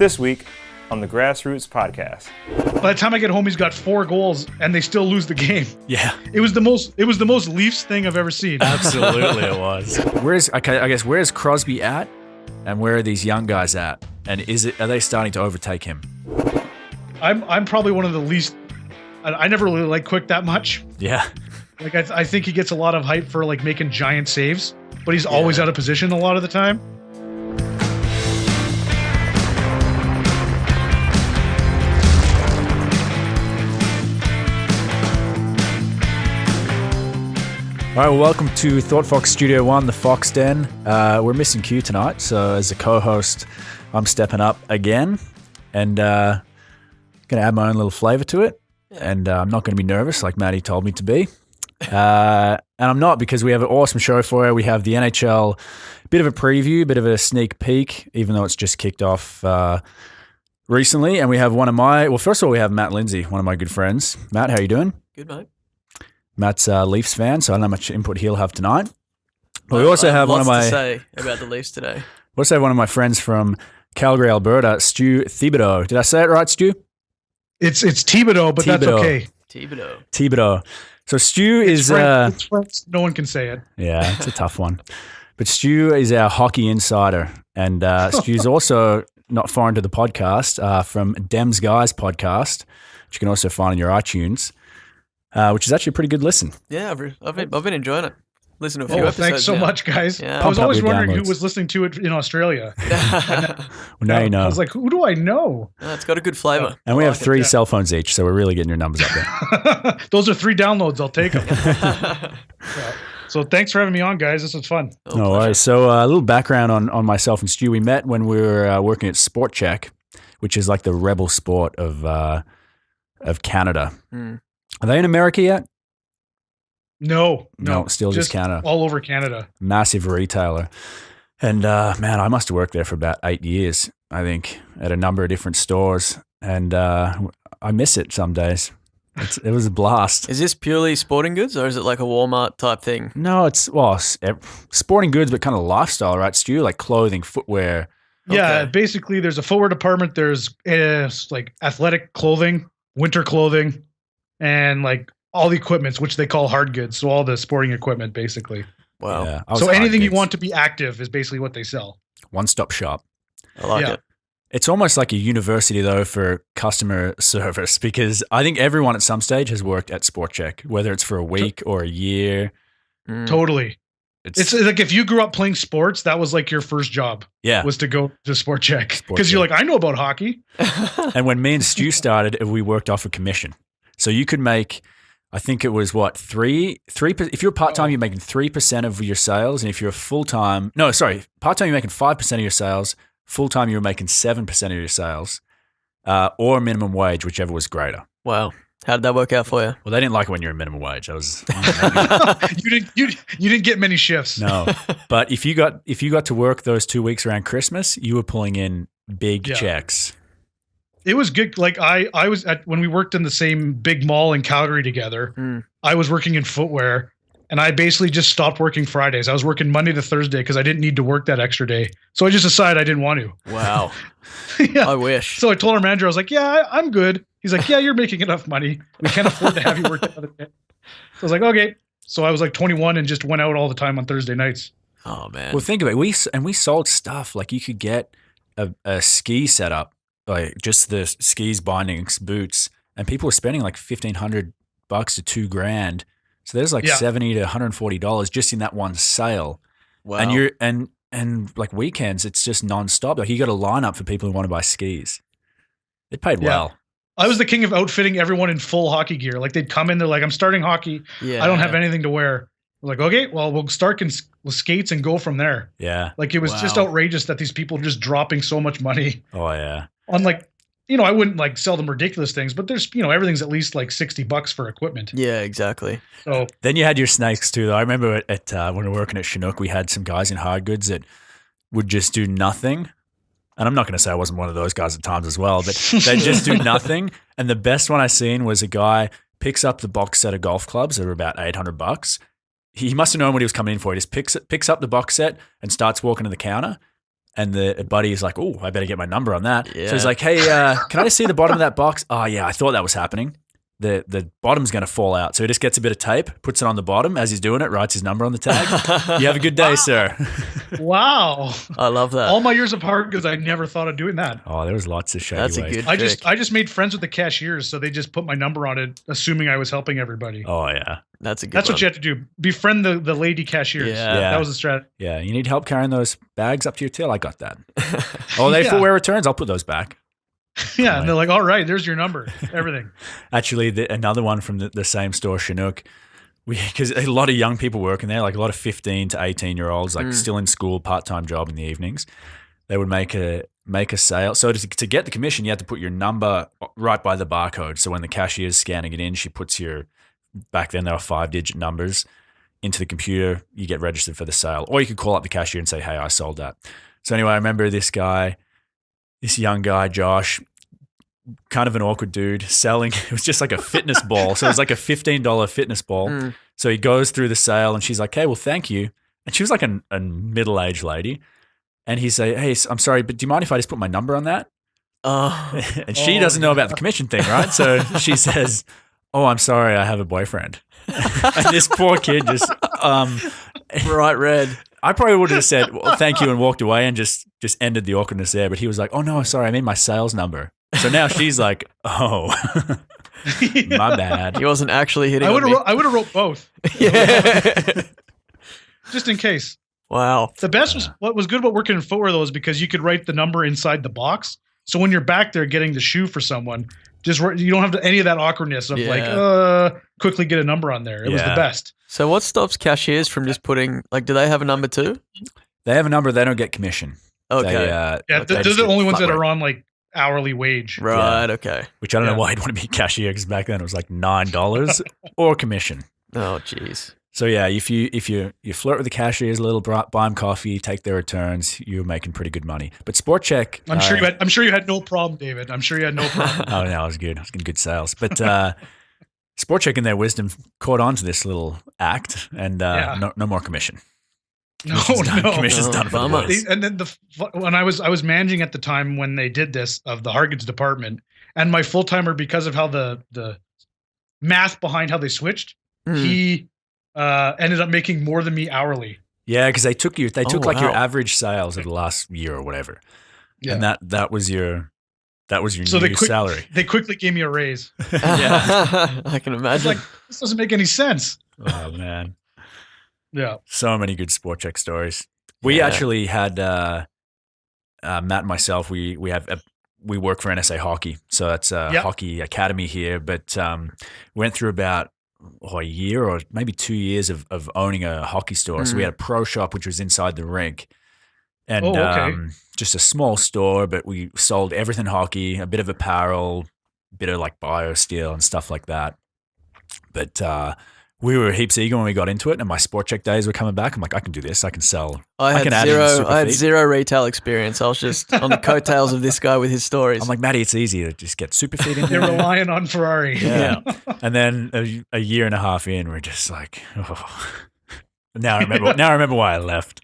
This week on the Grassroots podcast. By the time I get home, he's got 4 goals, and they still lose the game. Yeah, it was the most Leafs thing I've ever seen. Absolutely, it was. Where's Crosby at, and where are these young guys at? And are they starting to overtake him? I'm probably one of the least. I never really liked Quick that much. Yeah, like I think he gets a lot of hype for like making giant saves, but he's always out of position a lot of the time. All right, well, welcome to Thought Fox Studio 1, the Fox Den. We're missing Q tonight, so as a co-host, I'm stepping up again and going to add my own little flavor to it. And I'm not going to be nervous like Maddie told me to be. And I'm not, because we have an awesome show for you. We have the NHL, bit of a preview, bit of a sneak peek, even though it's just kicked off recently. And we have first of all, we have Matt Lindsay, one of my good friends. Matt, how you doing? Good, mate. Matt's a Leafs fan, so I don't know how much input he'll have tonight. But we also have lots to say about the Leafs today. We also have one of my friends from Calgary, Alberta, Stew Thibodeau. Did I say it right, Stew? It's Thibodeau, but that's okay. Thibodeau. So Stew is French. No one can say it. Yeah, it's a tough one. But Stew is our hockey insider, and Stew's also not foreign to the podcast from Dems Guys podcast, which you can also find on your iTunes. Which is actually a pretty good listen. Yeah, I've been enjoying it. Listen to a few episodes. Thanks so much, guys. Yeah. I was always wondering who was listening to it in Australia. Well, now you know. I was like, who do I know? It's got a good flavor. And we have 3 cell phones each, so we're really getting your numbers up there. Those are 3 downloads. I'll take them. So thanks for having me on, guys. This was fun. No worries. So a little background on myself and Stu. We met when we were working at Sport Check, which is like the rebel sport of Canada. Mm. Are they in America yet? No, still just Canada. All over Canada. Massive retailer. And man, I must have worked there for about 8 years, I think, at a number of different stores. And I miss it some days. It was a blast. Is this purely sporting goods, or is it like a Walmart type thing? No, it's sporting goods, but kind of lifestyle, right, Stu? Like clothing, footwear. Yeah, basically there's a footwear department. There's like athletic clothing, winter clothing, and like all the equipments, which they call hard goods. So all the sporting equipment, basically. Wow. Yeah, so anything you want to be active is basically what they sell. One-stop shop. I like it. It's almost like a university, though, for customer service, because I think everyone at some stage has worked at Sport Check, whether it's for a week or a year. Totally. It's like if you grew up playing sports, that was like your first job. Yeah. Was to go to Sport Check. Because you're like, I know about hockey. And when me and Stu started, we worked off a commission. So you could make, I think it was what, 3%. If you're part-time, you're making 3% of your sales. And if you're part-time, you're making 5% of your sales. Full-time, you were making 7% of your sales, or minimum wage, whichever was greater. Wow. How did that work out for you? Well, they didn't like it when you're a minimum wage. That was you didn't get many shifts. No, but if you got to work those 2 weeks around Christmas, you were pulling in big checks. It was good. Like I was when we worked in the same big mall in Calgary together. I was working in footwear. And I basically just stopped working Fridays. I was working Monday to Thursday because I didn't need to work that extra day. So I just decided I didn't want to. Wow. Yeah. I wish. So I told our manager, I was like, yeah, I'm good. He's like, yeah, you're making enough money. We can't afford to have you work another day. So I was like, okay. So I was like 21 and just went out all the time on Thursday nights. Oh, man. Well, think of it. We sold stuff. Like you could get a ski setup, like just the skis, bindings, boots, and people were spending like $1,500 to $2,000. So there's like $70 to $140 just in that one sale. Wow. And and like weekends, it's just nonstop. Like you got a lineup for people who want to buy skis. It paid well. I was the king of outfitting everyone in full hockey gear. Like they'd come in, they're like, I'm starting hockey. Yeah. I don't have anything to wear. I'm like, okay, well, we'll start with skates and go from there. Yeah. Like it was just outrageous that these people are just dropping so much money. Oh yeah. On like, I wouldn't like sell them ridiculous things, but there's, everything's at least like $60 for equipment. Yeah, exactly. So then you had your snakes too, though. I remember at when we were working at Chinook, we had some guys in hard goods that would just do nothing. And I'm not going to say I wasn't one of those guys at times as well, but they just do nothing. And the best one I seen was a guy picks up the box set of golf clubs that are about $800. He must have known what he was coming in for. He just picks up the box set and starts walking to the counter. And the buddy is like, oh, I better get my number on that. Yeah. So he's like, hey, can I see the bottom of that box? Oh, yeah, I thought that was happening. The bottom's going to fall out. So he just gets a bit of tape, puts it on the bottom as he's doing it, writes his number on the tag. You have a good day, sir. Wow. I love that. All my years of hard goods, I never thought of doing that. Oh, there was lots of shady That's a ways. good I trick. just made friends with the cashiers, so they just put my number on it, assuming I was helping everybody. Oh, yeah. That's a good That's one. what you have to do. Befriend the lady cashiers. Yeah. Yeah. That was the strategy. Yeah, you need help carrying those bags up to your till? I got that. Oh, they Yeah. footwear returns? I'll put those back. Yeah, and they're like, all right, there's your number, everything. Actually, another one from the same store, Chinook, because a lot of young people working there, like a lot of 15 to 18-year-olds, like still in school, part-time job in the evenings. They would make a sale. So to get the commission, you had to put your number right by the barcode. So when the cashier's scanning it in, she puts back then there were 5-digit numbers into the computer. You get registered for the sale. Or you could call up the cashier and say, hey, I sold that. So anyway, I remember this young guy, Josh, kind of an awkward dude, selling. It was just like a fitness ball. So it was like a $15 fitness ball. So he goes through the sale and she's like, hey, well, thank you. And she was like a middle-aged lady. And he say, hey, I'm sorry, but do you mind if I just put my number on that? Oh, And she doesn't know about the commission thing, right? So she says, oh, I'm sorry, I have a boyfriend. And this poor kid just bright red. I probably would have said, well, thank you, and walked away and just ended the awkwardness there. But he was like, oh, no, sorry, I mean my sales number. So now she's like, oh, my bad. He wasn't actually hitting I on me. would have wrote both, Yeah. just in case. Wow. The best was what was good about working in footwear though is because you could write the number inside the box. So when you're back there getting the shoe for someone, you don't have any of that awkwardness of quickly get a number on there. It was the best. So what stops cashiers from just putting, like, do they have a number too? They have a number, they don't get commission. Okay. Those are the only ones that are on like hourly wage. Right, okay. Which I don't know why you'd want to be a cashier because back then it was like $9 or commission. Oh, jeez. So yeah, if you flirt with the cashiers a little, buy them coffee, take their returns, you're making pretty good money. But Sport Check, I'm sure you had no problem, David. I'm sure you had no problem. oh no, it was good. I was getting good sales. But Sport Check in their wisdom caught on to this little act, and no more commission. Commission's done for the bummer. boys. And then when I was managing at the time when they did this of the hard goods department, and my full timer, because of how the math behind how they switched, he ended up making more than me hourly. Yeah, because they took your wow. average sales of the last year or whatever, and that was your new salary. They quickly gave me a raise. Yeah, I can I was imagine. like, this doesn't make any sense. Oh man, Yeah. so many good Sport Check stories. We actually had Matt and myself. We work for NSA Hockey, so that's a hockey academy here. But we went through about a year or maybe 2 years of owning a hockey store. So we had a pro shop, which was inside the rink. And just a small store, but we sold everything hockey, a bit of apparel, a bit of like BioSteel and stuff like that. But we were heaps eager when we got into it, and my Sport Check days were coming back. I'm like, I can do this. I can sell. I can add in I had Superfeet. zero retail experience. I was just on the coattails of this guy with his stories. I'm like, Matty, it's easy to just get Superfeet in They're there. relying on Ferrari. Yeah. And then a year and a half in, we're just like, oh. Now I remember why I left.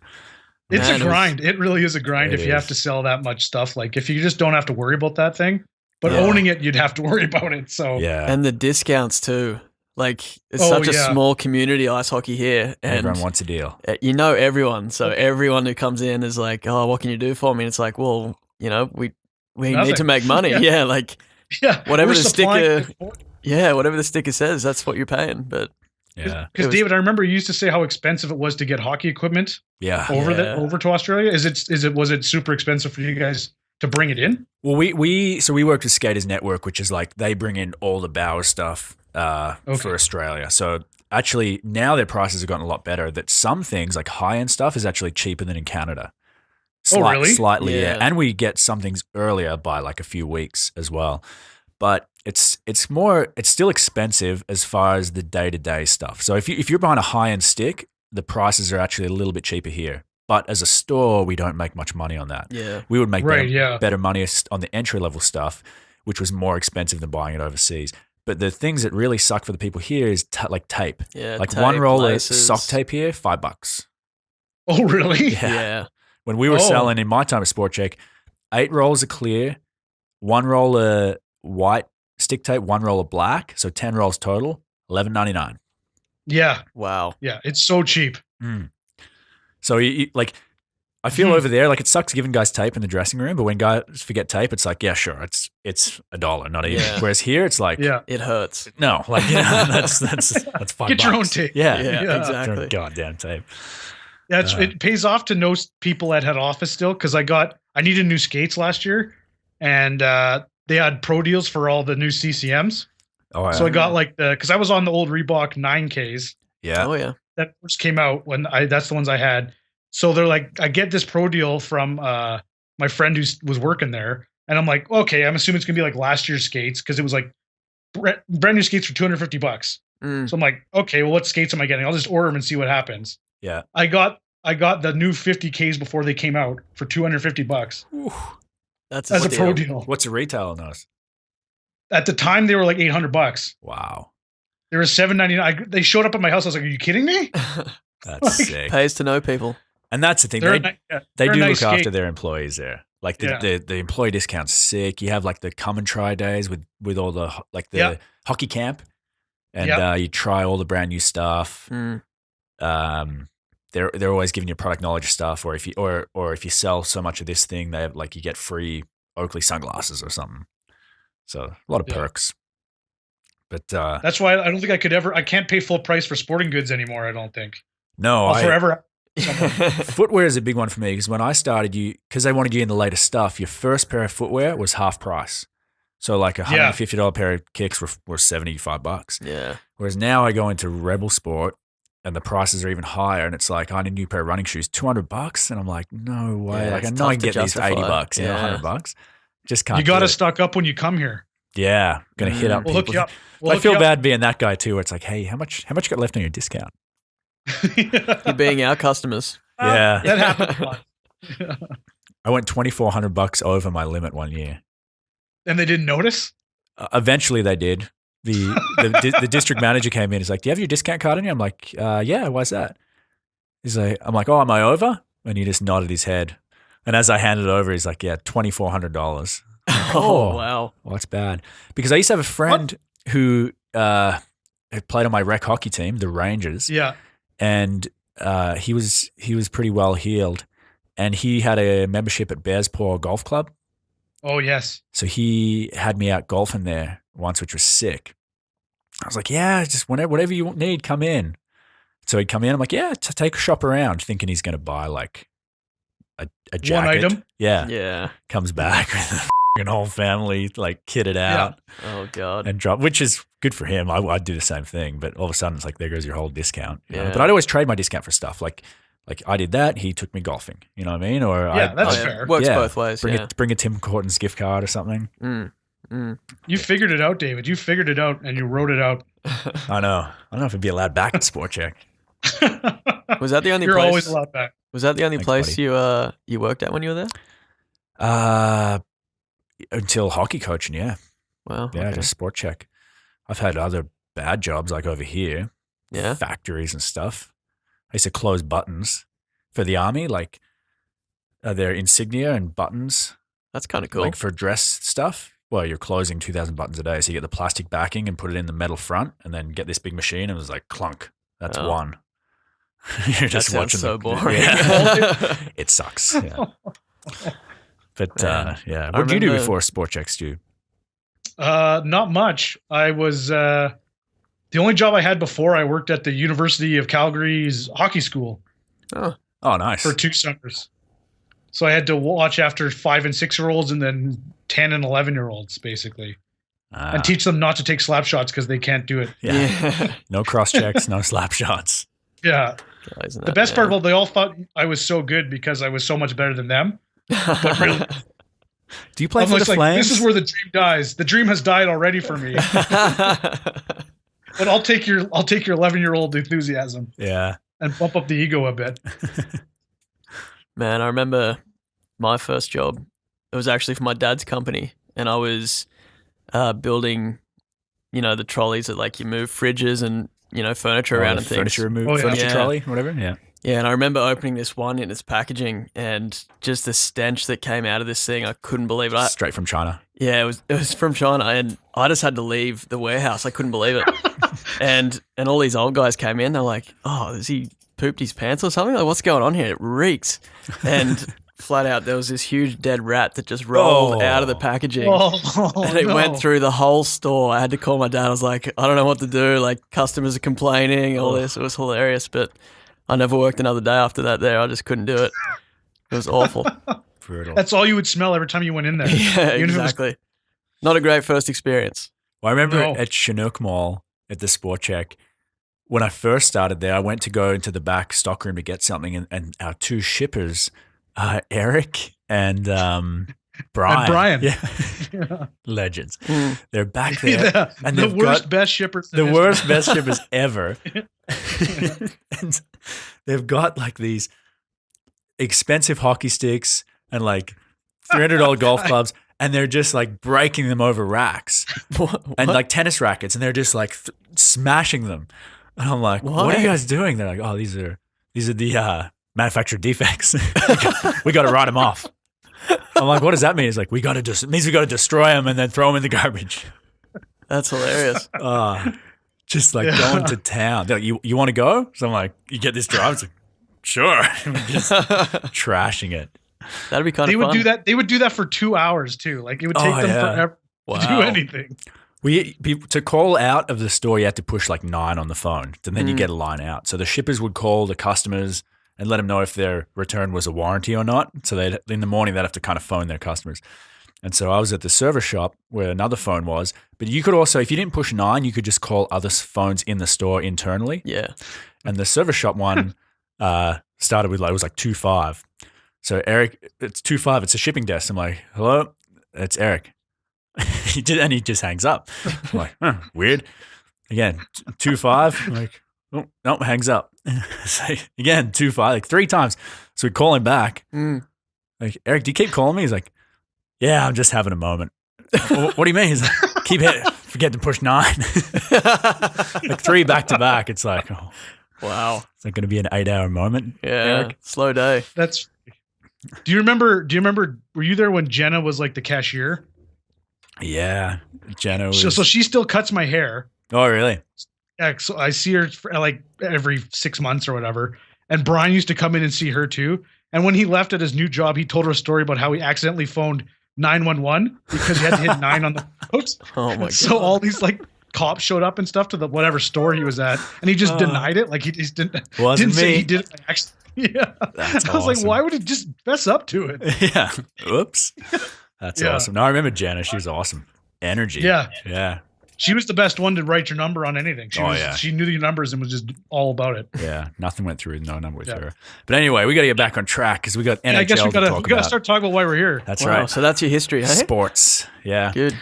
It's Man, a grind. It really is a grind It if you have is. to sell that much stuff. Like if you just don't have to worry about that thing, but owning it, you'd have to worry about it. So Yeah. and the discounts too. Like it's such a small community ice hockey here, and Everyone wants a deal. you know everyone. So everyone who comes in is like, "Oh, what can you do for me?" And it's like, "Well, we need to make money." Yeah. Like we're whatever the supplying sticker, whatever the sticker says, that's what you're paying. But Yeah. Because David, I remember you used to say how expensive it was to get hockey equipment Yeah. over to Australia. Was it super expensive for you guys to bring it in? Well, we worked with Skaters Network, which is like they bring in all the Bauer stuff for Australia. So actually now their prices have gotten a lot better. That some things like high-end stuff is actually cheaper than in Canada. Really? Slightly, Yeah. And we get some things earlier by like a few weeks as well. But it's still expensive as far as the day-to-day stuff. So if you're buying a high-end stick, the prices are actually a little bit cheaper here. But as a store, we don't make much money on that. yeah, We would make Right, better money on the entry-level stuff, which was more expensive than buying it overseas. But the things that really suck for the people here is like tape. yeah, Like tape, one roll laces. of sock tape here, $5. Oh, really? Yeah, when we were selling in my time of Sport Check, 8 rolls of clear, 1 roll of white stick tape, 1 roll of black, so 10 rolls total, $11.99. Yeah. Wow. Yeah. It's so cheap. So like, I feel over there, like it sucks giving guys tape in the dressing room, but when guys forget tape, it's like, yeah, sure, it's $1, not even. Yeah. Whereas here, it's like, It hurts. no, like that's $5. Get your own tape. Yeah, Yeah, exactly. Goddamn tape. Yeah, it pays off to know people at head office still, because I needed new skates last year, and they had pro deals for all the new CCMs. Oh, yeah. So I got like because I was on the old Reebok 9Ks Yeah. Oh yeah. that first came out that's the ones I had. So they're like, I get this pro deal from my friend who was working there, and I'm like, okay, I'm assuming it's gonna be like last year's skates, because it was like brand new skates for $250. So I'm like, okay, well, what skates am I getting? I'll just order them and see what happens. Yeah. I got the new 50Ks before they came out for $250 That's as a pro steal. deal. What's the retail on those? At the time, they were like $800. Wow. They were $799. They showed up at my house. I was like, "Are you kidding me?" That's sick. Pays to know people. And that's the thing. They do look after their employees there. Like the employee discount's sick. You have like the come and try days with all the like the hockey camp, and you try all the brand new stuff. They're always giving you product knowledge stuff, or if you sell so much of this thing, they have like you get free Oakley sunglasses or something. So a lot of perks. But that's why I don't think I can't pay full price for sporting goods anymore. I don't think. No, forever. Footwear is a big one for me, because when I started, because they wanted you in the latest stuff, your first pair of footwear was half price. So like $150 pair of kicks were $75. Yeah. Whereas now I go into Rebel Sport and the prices are even higher, and it's like, I need a new pair of running shoes, $200, and I'm like, no way. Yeah, like I it's know I tough can to get these for $80, justify. $100. Just can't. You got to do it. stock up when you come here. Yeah, gonna hit up We'll people. hook you up. I feel bad being that guy too. Where it's like, hey, how much got left on your discount? You're being our customers. Yeah, that happened a lot. I went $2,400 over my limit one year. And they didn't notice? Eventually, they did. The district manager came in. He's like, "Do you have your discount card on you?" I'm like, "Yeah. Why's that?" He's like, "I'm like, oh, am I over?" And he just nodded his head. And as I handed it over, he's like, "Yeah, $2,400." Oh, wow. Well, that's bad. Because I used to have a friend who had played on my rec hockey team, the Rangers. Yeah. And he was pretty well heeled, and he had a membership at Bearspaw Golf Club. Oh yes. So he had me out golfing there once, which was sick. I was like, yeah, just whatever you need, come in. So he'd come in. I'm like, yeah, take a shop around, thinking he's going to buy like a jacket. One item. Yeah. Yeah. Comes back with a whole family like kitted out. Oh God. And drop, which is good for him. I'd do the same thing, but all of a sudden it's like, there goes your whole discount. You know? But I'd always trade my discount for stuff. Like I did that, he took me golfing. You know what I mean? Or that's fair. Works both ways. Bring a Tim Hortons gift card or something. You figured it out, David. You figured it out, and you wrote it out. I know. I don't know if it'd be allowed back at Sport Check. Was that the only You're place? always allowed back. Was that the only Thanks, place buddy. you worked at when you were there? Until hockey coaching, yeah. Wow. Yeah, okay. just Sport Check. I've had other bad jobs like over here. Yeah. Factories and stuff. I used to close buttons for the army, like their insignia and buttons. That's kind of cool. Like for dress stuff. Well, you're closing 2,000 buttons a day. So you get the plastic backing and put it in the metal front, and then get this big machine, and it was like clunk. That's one. You're just that watching so boring. Yeah. It sucks. Yeah. But yeah. What did you do before Sport Check, Stu? Not much. I was the only job I had before. I worked at the University of Calgary's hockey school. Oh, nice. For 2 summers. So I had to watch after 5 and 6-year-olds, and then 10 and 11-year-olds, basically, and teach them not to take slap shots because they can't do it. Yeah. No cross checks, no slap shots. Yeah. The best part about, they all thought I was so good because I was so much better than them. But really, do you play for the Flames? This is where the dream dies. The dream has died already for me. But I'll take your 11-year-old enthusiasm. Yeah. And bump up the ego a bit. Man, I remember my first job. It was actually for my dad's company, and I was building, the trolleys that like you move fridges and furniture around and things. Furniture trolley, whatever. Yeah. Yeah, and I remember opening this one in its packaging and just the stench that came out of this thing. I couldn't believe it. Straight from China. Yeah, it was from China, and I just had to leave the warehouse. I couldn't believe it. and all these old guys came in. They're like, "Oh, has he pooped his pants or something? Like, what's going on here? It reeks." And flat out, there was this huge dead rat that just rolled out of the packaging, and it went through the whole store. I had to call my dad. I was like, "I don't know what to do. Like, customers are complaining. All this. It was hilarious, but I never worked another day after that. There, I just couldn't do it. It was awful." Brutal. That's all you would smell every time you went in there. Yeah, exactly. Not a great first experience. Well, I remember at Chinook Mall at the Sport Check, when I first started there, I went to go into the back stockroom to get something, and our two shippers, Eric and Brian. And Brian. Yeah. Legends. They're back there. And the worst, best shippers. The worst, best shippers ever. And they've got like these expensive hockey sticks and like $300 golf clubs, and they're just like breaking them over racks and like tennis rackets, and they're just like smashing them. And I'm like, what are you guys doing? They're like, oh, these are the manufacturer defects. we got to write them off. I'm like, what does that mean? It's like, it means we got to destroy them and then throw them in the garbage. That's hilarious. Just like going to town. They're like, you want to go? So I'm like, you get this job? It's like, sure. Just trashing it. That'd be kind of fun. Would do that. They would do that for 2 hours too. Like it would take them forever to do anything. To call out of the store, you had to push like 9 on the phone, and then you get a line out. So the shippers would call the customers and let them know if their return was a warranty or not. So in the morning, they'd have to kind of phone their customers. And so I was at the service shop where another phone was. But you could also, if you didn't push 9, you could just call other phones in the store internally. Yeah. And the service shop one started with it was like 2-5. So Eric, it's 2-5. It's a shipping desk. I'm like, hello, it's Eric. He just hangs up. I'm like, weird. Again, 2-5. I'm like, oh, no, hangs up. So again, 2-5, like 3 times. So we call him back. Like, Eric, do you keep calling me? He's like, yeah, I'm just having a moment. What do you mean? He's like, forget to push 9. Like 3 back to back. It's like, oh, wow. It's not going to be an 8-hour moment. Yeah, Eric. slow day. Do you remember, were you there when Jenna was like the cashier? Yeah. Jenna was. So she still cuts my hair. Oh, really? Yeah, so I see her like every 6 months or whatever. And Brian used to come in and see her too. And when he left at his new job, he told her a story about how he accidentally phoned 911 because he had to hit 9 on the post. Oh my God. So all these like cops showed up and stuff to the whatever store he was at, and he just denied it. Like he just didn't say he did it by accident. Yeah. That's I was awesome. like, why would he just fess up to it? Yeah. Oops. That's awesome. No, I remember Jenna. She was awesome. Energy. Yeah. Yeah. She was the best one to write your number on anything. She knew the numbers and was just all about it. Yeah. Nothing went through. No number with her. But anyway, we got to get back on track because we got NHL I guess we to talk we got to about. start talking about why we're here. That's Wow, right. So that's your history, hey? Sports. Yeah. Good.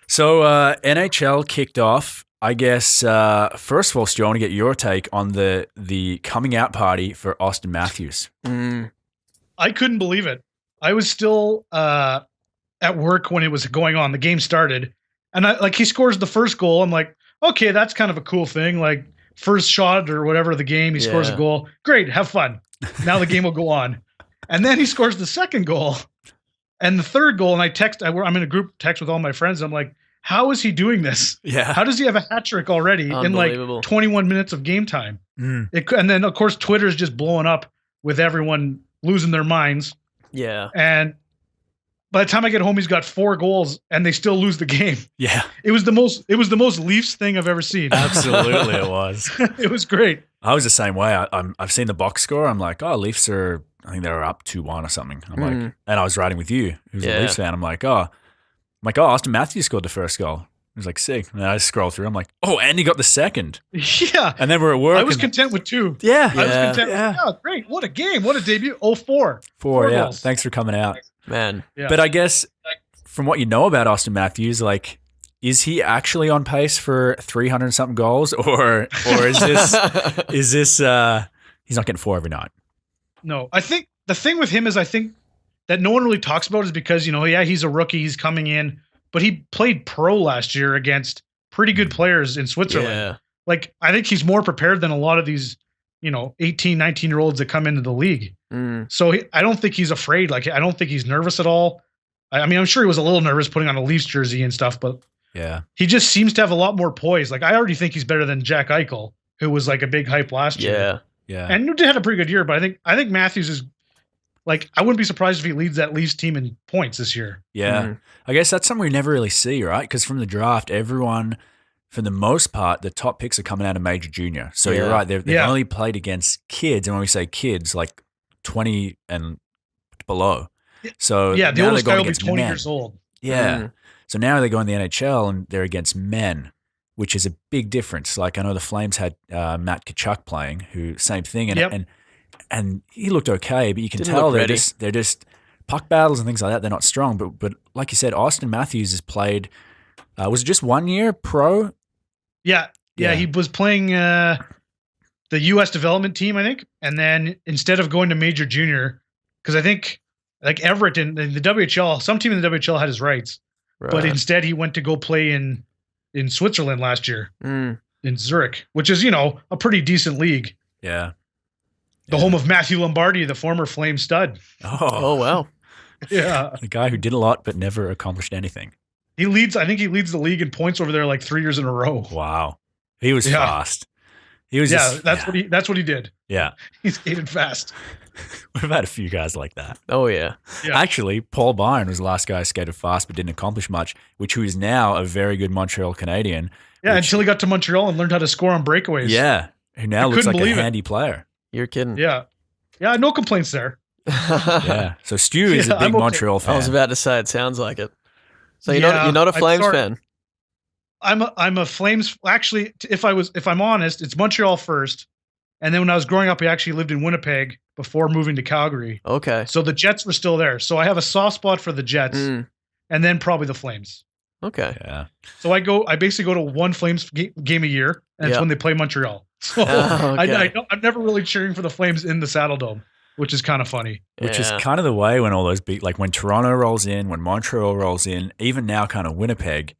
So NHL kicked off. I guess, first of all, Stu, I want to get your take on the coming out party for Austin Matthews. I couldn't believe it. I was still at work when it was going on. The game started. And he scores the first goal. I'm like, okay, that's kind of a cool thing. Like first shot or whatever of the game, he scores a goal. Great, have fun. Now the game will go on. And then he scores the second goal and the third goal. And I'm in a group text with all my friends. I'm like, how is he doing this? Yeah. How does he have a hat trick already in like 21 minutes of game time? And then, of course, Twitter's just blowing up with everyone losing their minds. Yeah. And by the time I get home, he's got 4 goals and they still lose the game. Yeah. It was the most Leafs thing I've ever seen. Absolutely, it was. It was great. I was the same way. I've seen the box score. I'm like, oh, Leafs are, I think they're up 2-1 or something. I'm like, and I was riding with you, who's a Leafs fan. I'm like, Austin Matthews scored the first goal. He was like, sick. And then I scroll through. I'm like, oh, and he got the second. Yeah. And then we're at work. I was content with 2. Yeah. I was content. Yeah. Oh, great. What a game. What a debut. 4. 4, yeah. goals. Thanks for coming out. Man. Yeah. But I guess from what you know about Austin Matthews, like, is he actually on pace for 300 something goals or is this he's not getting 4 every night? No, I think the thing with him is I think that no one really talks about is because, he's a rookie, he's coming in, but he played pro last year against pretty good players in Switzerland. Yeah. Like, I think he's more prepared than a lot of these 18, 19-year-olds that come into the league. So I don't think he's afraid. Like, I don't think he's nervous at all. I mean, I'm sure he was a little nervous putting on a Leafs jersey and stuff, but he just seems to have a lot more poise. Like, I already think he's better than Jack Eichel, who was like a big hype last year. Yeah. And had a pretty good year, but I think Matthews is like, I wouldn't be surprised if he leads that Leafs team in points this year. Yeah. I guess that's something we never really see, right? Because from the draft, everyone, for the most part, the top picks are coming out of major junior. So you're right. They've only played against kids. And when we say kids, like 20 and below. So the oldest guy will be 20 years old. Yeah. So now they go in the NHL and they're against men, which is a big difference. Like, I know the Flames had Matt Tkachuk playing, who same thing, and he looked okay, but you can tell they're just puck battles and things like that. They're not strong, but like you said, Austin Matthews has played. Was it just 1 year pro? Yeah. He was playing the U.S. development team, I think, and then instead of going to major junior, because I think like Everett in the WHL, some team in the WHL had his rights, but instead he went to go play in Switzerland last year in Zurich, which is a pretty decent league. Yeah. The home of Matthew Lombardi, the former Flame stud. Oh wow. Yeah. The guy who did a lot but never accomplished anything. I think he leads the league in points over there like 3 years in a row. Wow. He was fast. He was that's what he did. Yeah. He skated fast. We've had a few guys like that. Oh yeah. Actually, Paul Byron was the last guy who skated fast but didn't accomplish much, who is now a very good Montreal Canadian. Yeah, until he got to Montreal and learned how to score on breakaways. Yeah. Who now looks like a handy player. You're kidding. Yeah. Yeah, no complaints there. Yeah. So Stew is a big Montreal fan. I was about to say it sounds like it. So you're not a Flames fan? I'm a Flames. Actually, if I'm honest, it's Montreal first, and then when I was growing up, I actually lived in Winnipeg before moving to Calgary. Okay. So the Jets were still there. So I have a soft spot for the Jets, and then probably the Flames. Okay. Yeah. So I basically go to one Flames game a year, and it's when they play Montreal. So I'm never really cheering for the Flames in the Saddle Dome, which is kind of funny. Which is kind of the way when all those big, like when Toronto rolls in, when Montreal rolls in, even now kind of Winnipeg,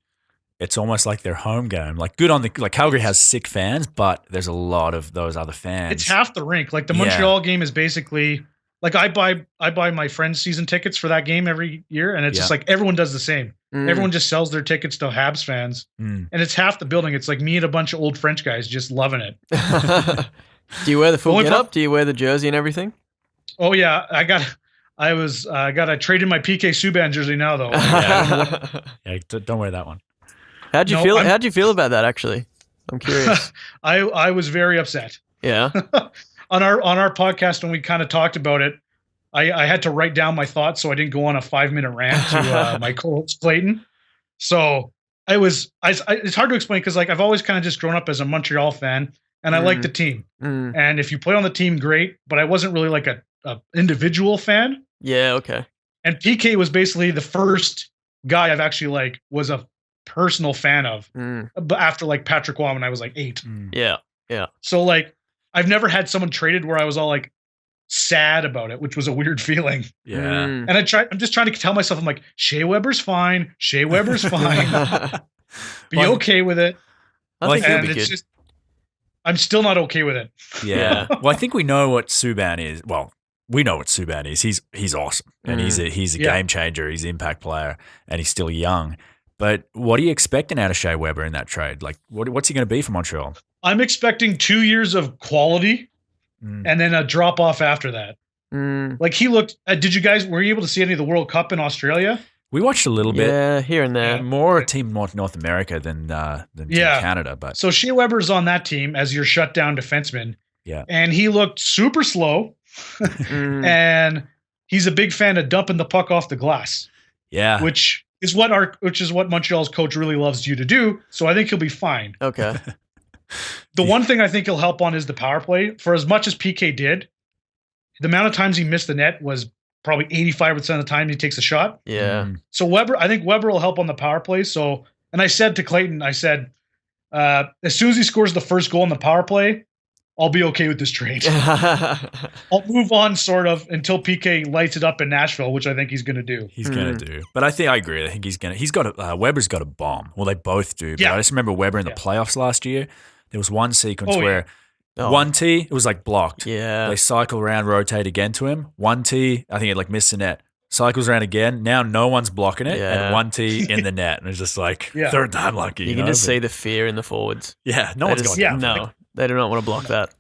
it's almost like their home game. Like Calgary has sick fans, but there's a lot of those other fans. It's half the rink. Like the Montreal game is basically like I buy my friends' season tickets for that game every year, and it's just like everyone does the same. Everyone just sells their tickets to Habs fans, and it's half the building. It's like me and a bunch of old French guys just loving it. Do you wear the full get up? Do you wear the jersey and everything? Oh yeah, I got to trade in my PK Subban jersey now though. Yeah, don't wear that one. How'd you feel? How'd you feel about that? Actually, I'm curious. I was very upset. Yeah. on our podcast when we kind of talked about it, I had to write down my thoughts so I didn't go on a 5-minute rant to my co-host Clayton. So it's hard to explain because like I've always kind of just grown up as a Montreal fan and I like the team. And if you play on the team, great. But I wasn't really like a individual fan. Yeah. Okay. And PK was basically the first guy I've actually was a personal fan of. But after like Patrick Waugh when I was like 8. Yeah. Yeah. So like I've never had someone traded where I was all like sad about it, which was a weird feeling. Yeah. And I'm just trying to tell myself, I'm like, Shea Weber's fine. Shea Weber's fine. Be okay with it. I think it'll be good. I'm still not okay with it. Yeah. Well, I think we know what Subban is. Well, we know what Subban is. He's awesome. And he's a game changer. He's an impact player and he's still young. But what are you expecting out of Shea Weber in that trade? Like, what's he going to be for Montreal? I'm expecting 2 years of quality and then a drop off after that. Like he looked. Were you able to see any of the World Cup in Australia? We watched a little bit. Yeah, here and there. More Team North America than Team Canada. But so Shea Weber's on that team as your shutdown defenseman. Yeah, and he looked super slow, and he's a big fan of dumping the puck off the glass. Yeah, which is what Montreal's coach really loves you to do. So I think he'll be fine. Okay. The one thing I think he'll help on is the power play. For as much as PK did, the amount of times he missed the net was probably 85% of the time he takes a shot. Yeah. So I think Weber will help on the power play. So, and I said to Clayton, as soon as he scores the first goal in the power play, I'll be okay with this trade. I'll move on sort of until PK lights it up in Nashville, which I think he's going to do. He's going to do. But I agree. I think Weber's got a bomb. Well, they both do. But I just remember Weber in the playoffs last year. There was one sequence where Oh, 1T, it was like blocked. Yeah. They cycle around, rotate again to him. 1T, I think it like missed the net. Cycles around again. Now no one's blocking it. Yeah. And 1T in the net. And it's just like third time lucky. You can just see the fear in the forwards. Yeah, no one's going yeah. No, they do not want to block that.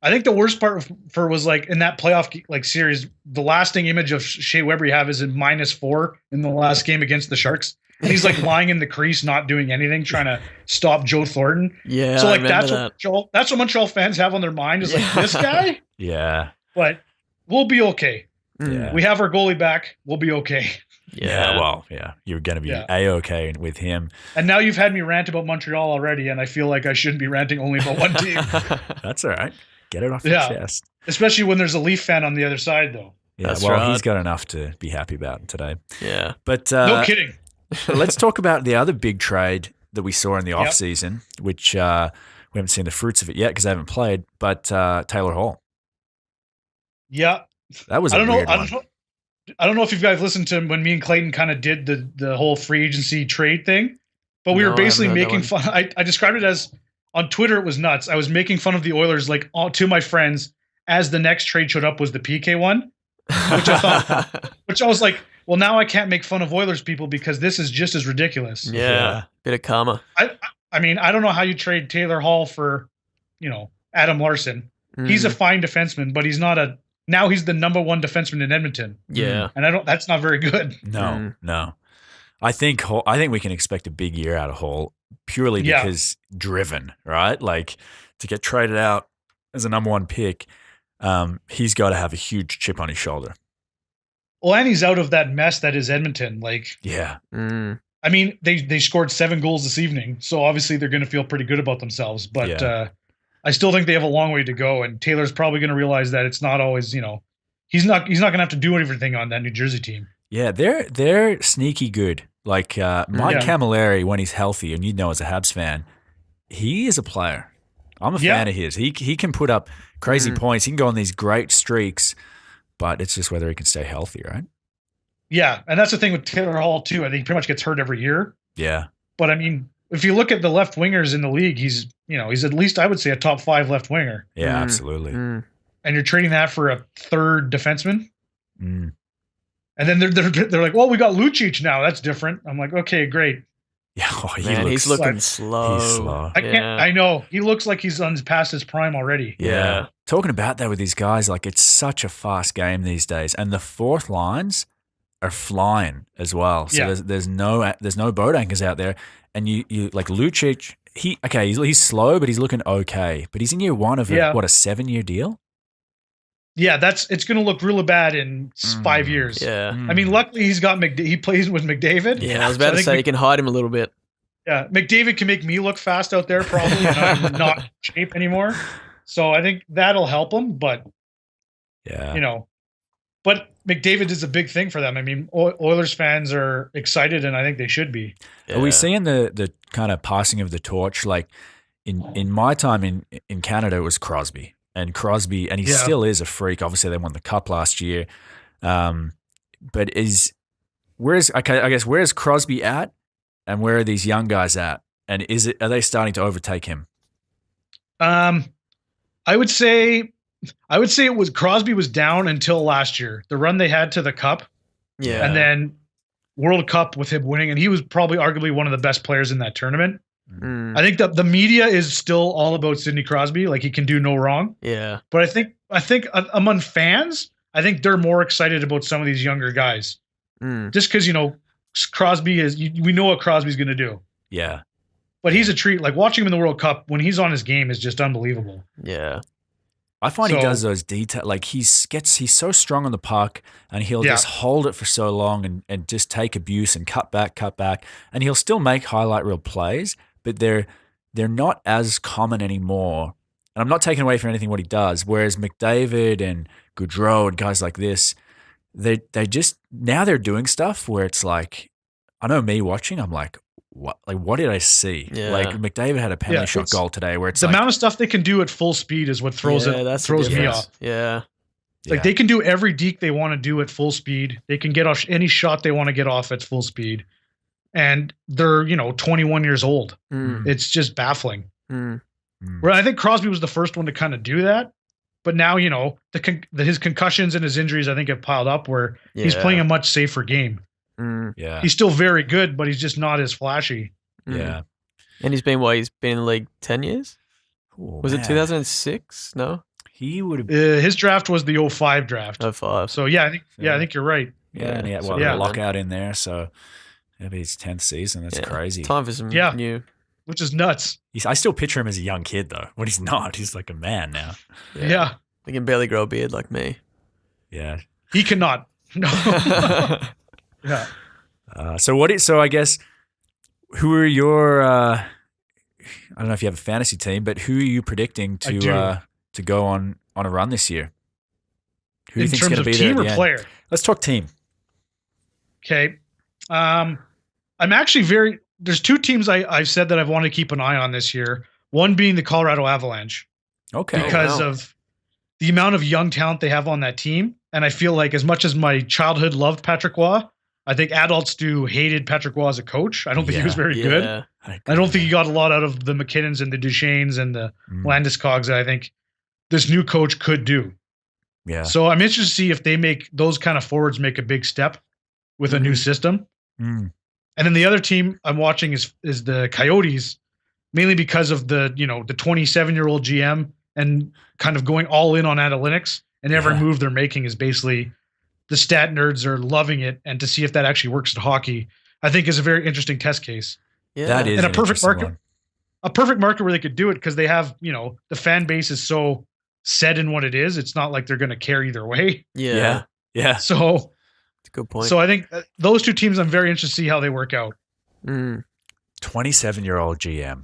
I think the worst part for was like in that playoff like series, the lasting image of Shea Weber you have is in -4 in the last game against the Sharks. And he's like lying in the crease, not doing anything, trying to stop Joe Thornton. Yeah, so like that's what Montreal fans have on their mind is like this guy. Yeah. But we'll be okay. Yeah. We have our goalie back. We'll be okay. Yeah. Well, yeah. You're going to be A-okay with him. And now you've had me rant about Montreal already, and I feel like I shouldn't be ranting only about one team. That's all right. Get it off your chest. Especially when there's a Leaf fan on the other side, though. Yeah, That's well, right. he's got enough to be happy about today. Yeah. But no kidding. let's talk about the other big trade that we saw in the offseason, which we haven't seen the fruits of it yet because I haven't played, but Taylor Hall. Yeah. That was a weird one. I don't know if you guys listened to when me and Clayton kind of did the whole free agency trade thing, but we were basically making fun. I described it as on Twitter. It was nuts. I was making fun of the Oilers like to my friends as the next trade showed up was the PK one, which I was like, well, now I can't make fun of Oilers people because this is just as ridiculous. Yeah. Bit of karma. I mean, I don't know how you trade Taylor Hall for, Adam Larson. He's a fine defenseman, but he's not now he's the number one defenseman in Edmonton. Yeah. And that's not very good. No. I think we can expect a big year out of Hall purely because driven, right? Like to get traded out as a number one pick, he's got to have a huge chip on his shoulder. Well, and he's out of that mess that is Edmonton. Like, yeah. I mean, they scored 7 goals this evening, so obviously they're going to feel pretty good about themselves. But I still think they have a long way to go, and Taylor's probably going to realize that it's not always, he's not going to have to do everything on that New Jersey team. Yeah, they're sneaky good. Like Mike Camilleri, when he's healthy, and as a Habs fan, he is a player. I'm a fan of his. He can put up crazy points. He can go on these great streaks, but it's just whether he can stay healthy, right? Yeah, and that's the thing with Taylor Hall too. I think he pretty much gets hurt every year. Yeah. But I mean, if you look at the left wingers in the league, he's at least I would say a top 5 left winger. Yeah, absolutely. And you're trading that for a third defenseman. And then they're like, well, we got Lucic now. That's different. I'm like, okay, great. Yeah, he's looking slow. He's slow. I know. He looks like he's past his prime already. Yeah. Talking about that with these guys, like it's such a fast game these days, and the fourth lines are flying as well. So there's no boat anchors out there, and you like Lucic. He's slow, but he's looking okay. But he's in year 1 of a 7-year deal. Yeah, it's going to look really bad in 5 years. Yeah. I mean, luckily he plays with McDavid. Yeah, I was about to say you can hide him a little bit. Yeah, McDavid can make me look fast out there probably, and I'm not in shape anymore. So I think that'll help him, but but McDavid is a big thing for them. I mean, Oilers fans are excited, and I think they should be. Yeah. Are we seeing the kind of passing of the torch? Like in my time in Canada, it was Crosby. And he still is a freak. Obviously, they won the cup last year. But where's Crosby at, and where are these young guys at? And are they starting to overtake him? I would say it was Crosby was down until last year. The run they had to the cup, and then World Cup with him winning, and he was probably arguably one of the best players in that tournament. I think that the media is still all about Sidney Crosby. Like he can do no wrong. Yeah. But I think among fans, I think they're more excited about some of these younger guys. Just because, Crosby we know what Crosby's going to do. Yeah. But he's a treat. Like watching him in the World Cup when he's on his game is just unbelievable. Yeah. I find he does those details. Like he's so strong on the puck, and he'll just hold it for so long and just take abuse and cut back, and he'll still make highlight reel plays. But they're not as common anymore. And I'm not taking away from anything what he does. Whereas McDavid and Gaudreau and guys like this, they just now they're doing stuff where it's like, I know me watching, I'm like, what did I see? Yeah. Like McDavid had a penalty shot goal today where it's the amount of stuff they can do at full speed is what throws me off. Yeah. Like they can do every deke they want to do at full speed. They can get off any shot they want to get off at full speed. And they're, 21 years old. It's just baffling. Where I think Crosby was the first one to kind of do that. But now, his concussions and his injuries, I think, have piled up where he's playing a much safer game. Yeah. He's still very good, but he's just not as flashy. Yeah. And he's been in the league 10 years? Oh, Was it 2006? No? He would have. His draft was the 05 draft. 05. So, I think you're right. Yeah, and he had a lockout in there, so it'll be his 10th season. That's crazy. Time for some new. Which is nuts. I still picture him as a young kid, though. When he's not, he's like a man now. Yeah. He can barely grow a beard like me. Yeah. He cannot. No. Yeah. So I guess, who are your, I don't know if you have a fantasy team, but who are you predicting to go on a run this year? Who do you think is going to be there? In terms of team or player? Let's talk team. Okay. I'm actually there's two teams I've said that I've wanted to keep an eye on this year. One being the Colorado Avalanche. Okay. Because of the amount of young talent they have on that team. And I feel like as much as my childhood loved Patrick Roy, I think adults hated Patrick Roy as a coach. I don't think he was very good. I don't think he got a lot out of the McKinnons and the Duchesnes and the Landeskog's that I think this new coach could do. Yeah. So I'm interested to see if they make those kind of forwards make a big step with a new system. And then the other team I'm watching is the Coyotes, mainly because of the 27-year-old GM and kind of going all in on analytics, and every move they're making is basically the stat nerds are loving it, and to see if that actually works in hockey, I think is a very interesting test case. Yeah. That is a perfect market. One. A perfect market where they could do it because they have, the fan base is so set in what it is. It's not like they're going to care either way. Yeah. So that's a good point. So I think those two teams, I'm very interested to see how they work out. 27-year-old GM,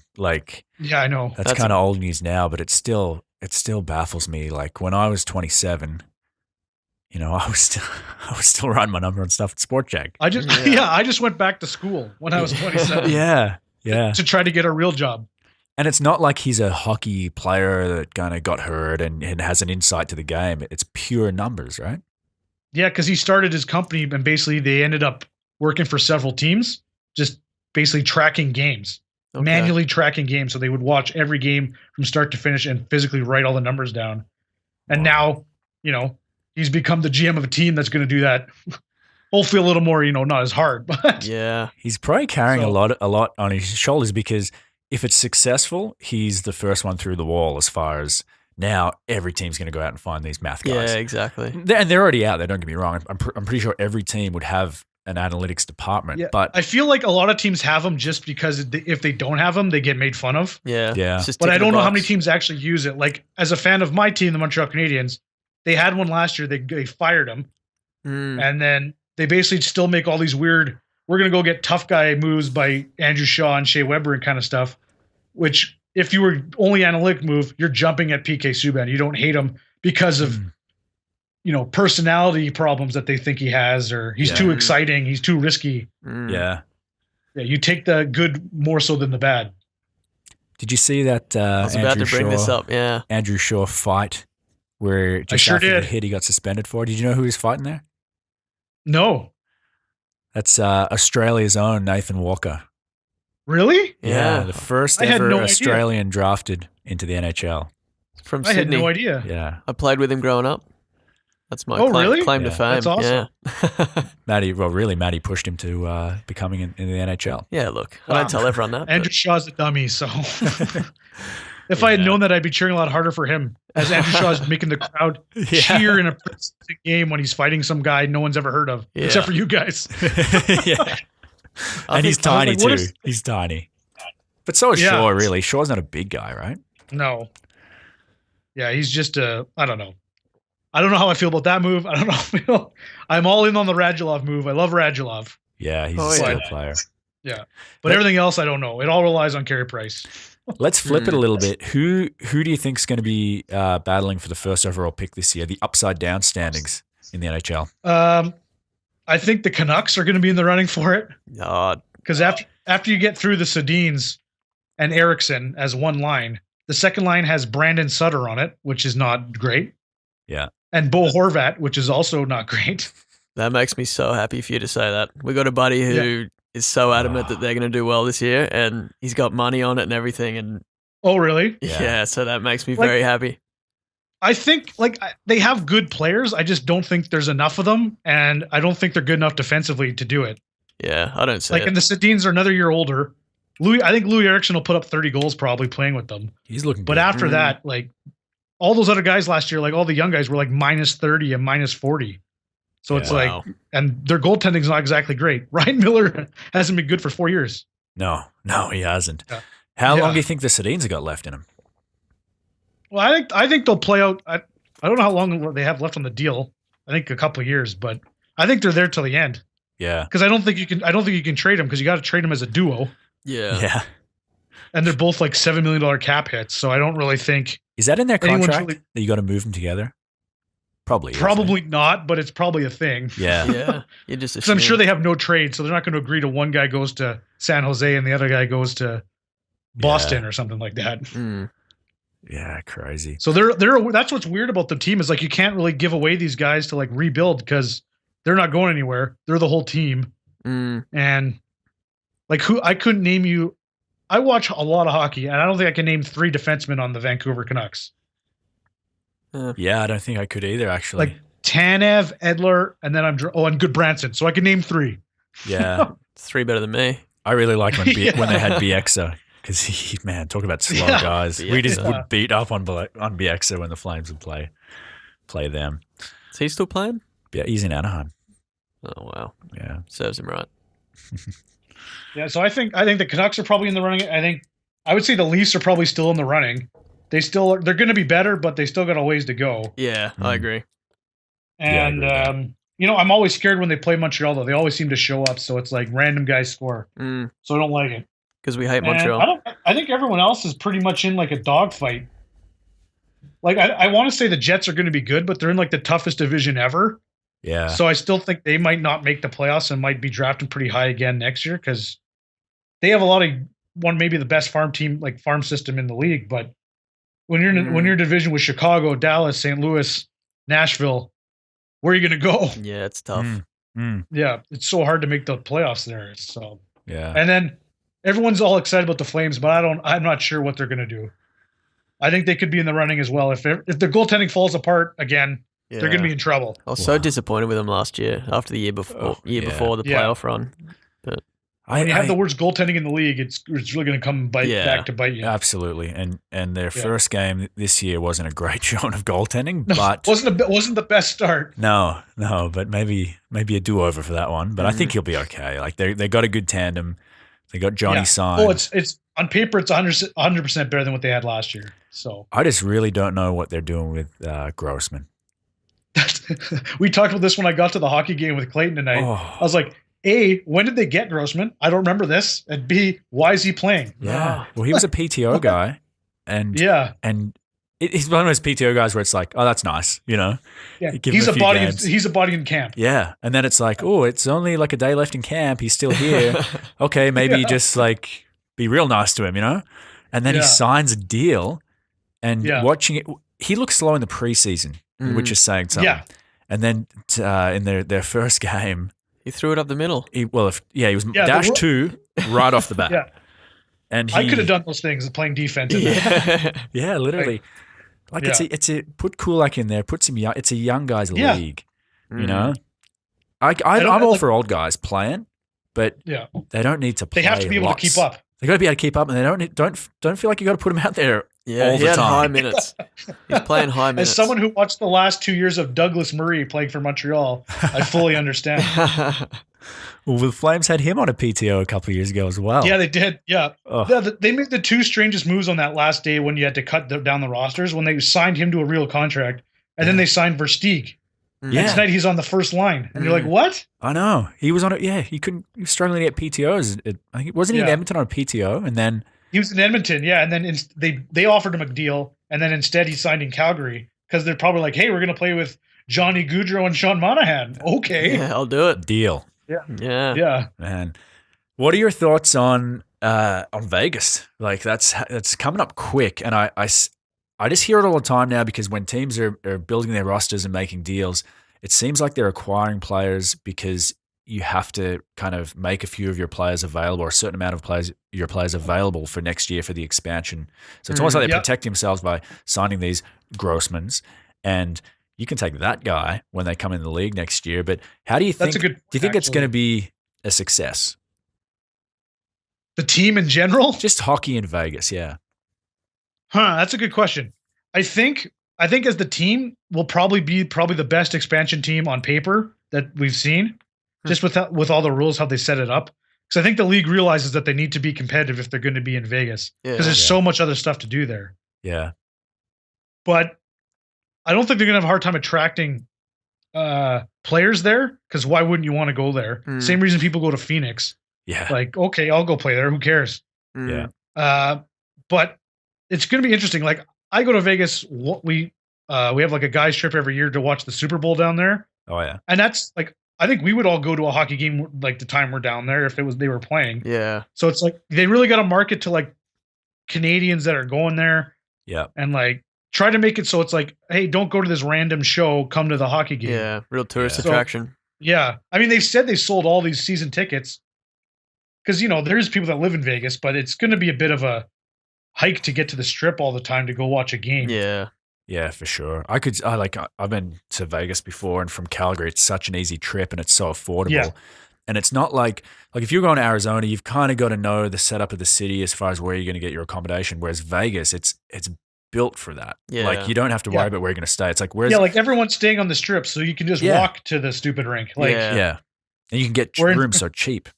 yeah, I know that's kind of old news now, but it still baffles me. Like when I was 27, I was still writing my number and stuff at Sport Check. I just went back to school when I was 27. Yeah. To try to get a real job. And it's not like he's a hockey player that kind of got hurt and has an insight to the game. It's pure numbers, right? Yeah, because he started his company and basically they ended up working for several teams, just basically tracking games, manually tracking games. So they would watch every game from start to finish and physically write all the numbers down. And now, he's become the GM of a team that's going to do that. Hopefully a little more, not as hard, but he's probably carrying a lot on his shoulders because if it's successful, he's the first one through the wall as far as now every team's going to go out and find these math guys. Yeah, exactly. And they're already out there, don't get me wrong. I'm pretty sure every team would have an analytics department. Yeah, but I feel like a lot of teams have them just because if they don't have them, they get made fun of. Yeah. But I don't know how many teams actually use it. Like, as a fan of my team, the Montreal Canadiens, they had one last year. They fired him. And then they basically still make all these weird, we're going to go get tough guy moves by Andrew Shaw and Shea Weber and kind of stuff, which if you were only analytic move, you're jumping at PK Subban. You don't hate him because of, personality problems that they think he has, or he's too exciting. He's too risky. Yeah. You take the good more so than the bad. Did you see that I was about to bring this up, Andrew Shaw fight where just after the hit he got suspended for? Did you know who he was fighting there? No. That's Australia's own Nathan Walker. Really? Yeah, the first ever Australian drafted into the NHL. From Sydney. I had no idea. Yeah. I played with him growing up. That's my claim to fame. That's awesome. Yeah. Matty pushed him to becoming in the NHL. Yeah, look, I don't tell everyone that. Andrew Shaw's a dummy, so if I had known that, I'd be cheering a lot harder for him, as Andrew Shaw's making the crowd cheer in a game when he's fighting some guy no one's ever heard of, except for you guys. Yeah. And he's tiny too. He's tiny. But so is Shaw, really. Shaw's not a big guy, right? No. Yeah, he's just I don't know. I don't know how I feel about that move. I don't know. I'm all in on the Radulov move. I love Radulov. Yeah, he's a skill player. Yeah. But everything else, I don't know. It all relies on Carey Price. Let's flip it a little bit. Who do you think is going to be battling for the first overall pick this year? The upside down standings in the NHL. I think the Canucks are going to be in the running for it. Because after you get through the Sedins and Eriksson as one line, the second line has Brandon Sutter on it, which is not great. Yeah. And Bo Horvat, which is also not great. That makes me so happy for you to say that. We got a buddy who is so adamant that they're going to do well this year, and he's got money on it and everything. And Oh, really? Yeah. So that makes me Like- very happy. I think they have good players. I just don't think there's enough of them, and I don't think they're good enough defensively to do it. Yeah, I don't see Like, it. and the Sedins are another year older. I think Louis Eriksson will put up 30 goals probably playing with them. He's looking But good. after that, like all those other guys last year, like all the young guys were like minus 30 and minus 40. So it's Wow. like, and their goaltending's not exactly great. Ryan Miller hasn't been good for 4 years. No, he hasn't. Yeah. How Yeah. long do you think the Sedins have got left in him? Well, I think they'll play out. I don't know how long they have left on the deal. I think a couple of years, but I think they're there till the end. Yeah. Because I don't think you can trade them because you got to trade them as a duo, Yeah. Yeah. and they're both like $7 million cap hits. So I don't really think Is that in their Anyone's contract really- that you got to move them together? Probably. is, probably not, but it's probably a thing. Yeah. Yeah. You just Because I'm sure assume. they have no trade, so they're not going to agree to one guy goes to San Jose and the other guy goes to Boston or something like that. Mm. Yeah. Crazy. So that's what's weird about the team is like you can't really give away these guys to like rebuild because they're not going anywhere. They're the whole team, Mm. and like I couldn't name you. I watch a lot of hockey, and I don't think I can name 3 defensemen on the Vancouver Canucks. Yeah. I don't think I could either, actually. Like Tanev, Edler, and then and Goodbranson. So I can name 3. Yeah. 3 better than me. I really like when Yeah. when they had Bieksa because he, man, talk about slow Yeah. guys. We just Bieksa. would beat up on Bieksa when the Flames would play them. Is he still playing? Yeah, he's in Anaheim. Oh wow, Yeah. serves him right. Yeah, so I think the Canucks are probably in the running. I would say the Leafs are probably still in the running. They're going to be better, but they still got a ways to go. Yeah, I agree. Yeah, I And agree with that. I'm always scared when they play Montreal though. They always seem to show up, so it's like random guys score. So I don't like it. Because we hate And Montreal. I think everyone else is pretty much in like a dogfight. Like I want to say the Jets are going to be good, but they're in like the toughest division ever. Yeah. So I still think they might not make the playoffs and might be drafted pretty high again next year because they have maybe the best farm system in the league. But when you're in your division with Chicago, Dallas, St. Louis, Nashville, where are you going to go? Yeah, it's tough. Yeah, it's so hard to make the playoffs there. So Yeah. and then everyone's all excited about the Flames, but I'm not sure what they're going to do. I think they could be in the running as well. If their goaltending falls apart again, Yeah. they're going to be in trouble. I was so disappointed with them last year after the year before, before the Yeah. playoff run. When you have the worst goaltending in the league, it's really going to come back to bite you. Absolutely. And their first game this year wasn't a great showing of goaltending, but wasn't the best start. no, but maybe a do-over for that one. But I think he'll be okay. Like they got a good tandem. They got Johnny signed. Oh, it's on paper, it's 100% better than what they had last year. So I just really don't know what they're doing with Grossman. we talked about this when I got to the hockey game with Clayton tonight. Oh. I was like, A, when did they get Grossman? I don't remember this. And B, why is he playing? Yeah. Well, he was a PTO guy, and he's one of those PTO guys where it's like, oh, that's nice, Yeah. Give He's him a few body. games. He's a body in camp. Yeah, and then it's like, oh, it's only like a day left in camp. He's still here. Okay, maybe just like be real nice to him, And then he signs a deal, and watching it, he looks slow in the preseason, which is saying something. Yeah. And then in their first game, He threw it up the middle. he was dash 2 right off the bat. Yeah. And I could have done those things playing defense. Yeah, literally. It's a put Kulak in there, puts him young. It's a young guys league, I'm all for old guys playing, but they don't need to play. They have to be able to keep up. They got to be able to keep up, and they don't feel like you got to put them out there Yeah, all he the had time. high minutes. He's playing high minutes. As someone who watched the last 2 years of Douglas Murray playing for Montreal, I fully understand. Well, the Flames had him on a PTO a couple of years ago as well. Yeah, they did. Yeah. Oh. They made the 2 strangest moves on that last day when you had to cut down the rosters when they signed him to a real contract, and then they signed Versteeg. Yeah. And tonight he's on the first line, and you're like, what? I know. He was on it. Yeah, he was struggling to get PTOs. I think wasn't he in Edmonton on a PTO, and then He was in Edmonton, yeah, and then they offered him a deal, and then instead he signed in Calgary because they're probably like, hey, we're going to play with Johnny Gaudreau and Sean Monahan. Okay. Yeah, I'll do it. deal. Yeah. Yeah. Man, what are your thoughts on Vegas? Like that's coming up quick, and I just hear it all the time now because when teams are building their rosters and making deals, it seems like they're acquiring players because you have to kind of make a few of your players available, or a certain amount of your players available for next year for the expansion. So it's almost like they protect themselves by signing these Grossmans, and you can take that guy when they come in the league next year. But how do you think? Do you think it's going to be a success? The team in general? Just hockey in Vegas, yeah. That's a good question. I think as the team will probably be the best expansion team on paper that we've seen, just with all the rules, how they set it up. Because I think the league realizes that they need to be competitive if they're going to be in Vegas. Because there's so much other stuff to do there. Yeah. But I don't think they're going to have a hard time attracting players there, because why wouldn't you want to go there? Same reason people go to Phoenix. Yeah. Like, okay, I'll go play there. Who cares? Yeah. But it's going to be interesting. Like, I go to Vegas. We have like a guys trip every year to watch the Super Bowl down there. Oh yeah. And that's like, I think we would all go to a hockey game like the time we're down there if they were playing. Yeah. So it's like they really got to market to like Canadians that are going there. Yeah. And like try to make it so it's like, hey, don't go to this random show. Come to the hockey game. Yeah. Real tourist attraction. So, yeah. I mean, they said they sold all these season tickets because, there's people that live in Vegas, but it's going to be a bit of a hike to get to the Strip all the time to go watch a game. Yeah. Yeah, for sure. I've been to Vegas before, and from Calgary, it's such an easy trip and it's so affordable. Yeah. And it's not like if you're going to Arizona, you've kind of got to know the setup of the city as far as where you're going to get your accommodation. Whereas Vegas, it's built for that. Yeah. Like you don't have to worry about where you're going to stay. It's like like everyone's staying on the Strip, so you can just walk to the stupid rink. Like and you can get rooms so cheap.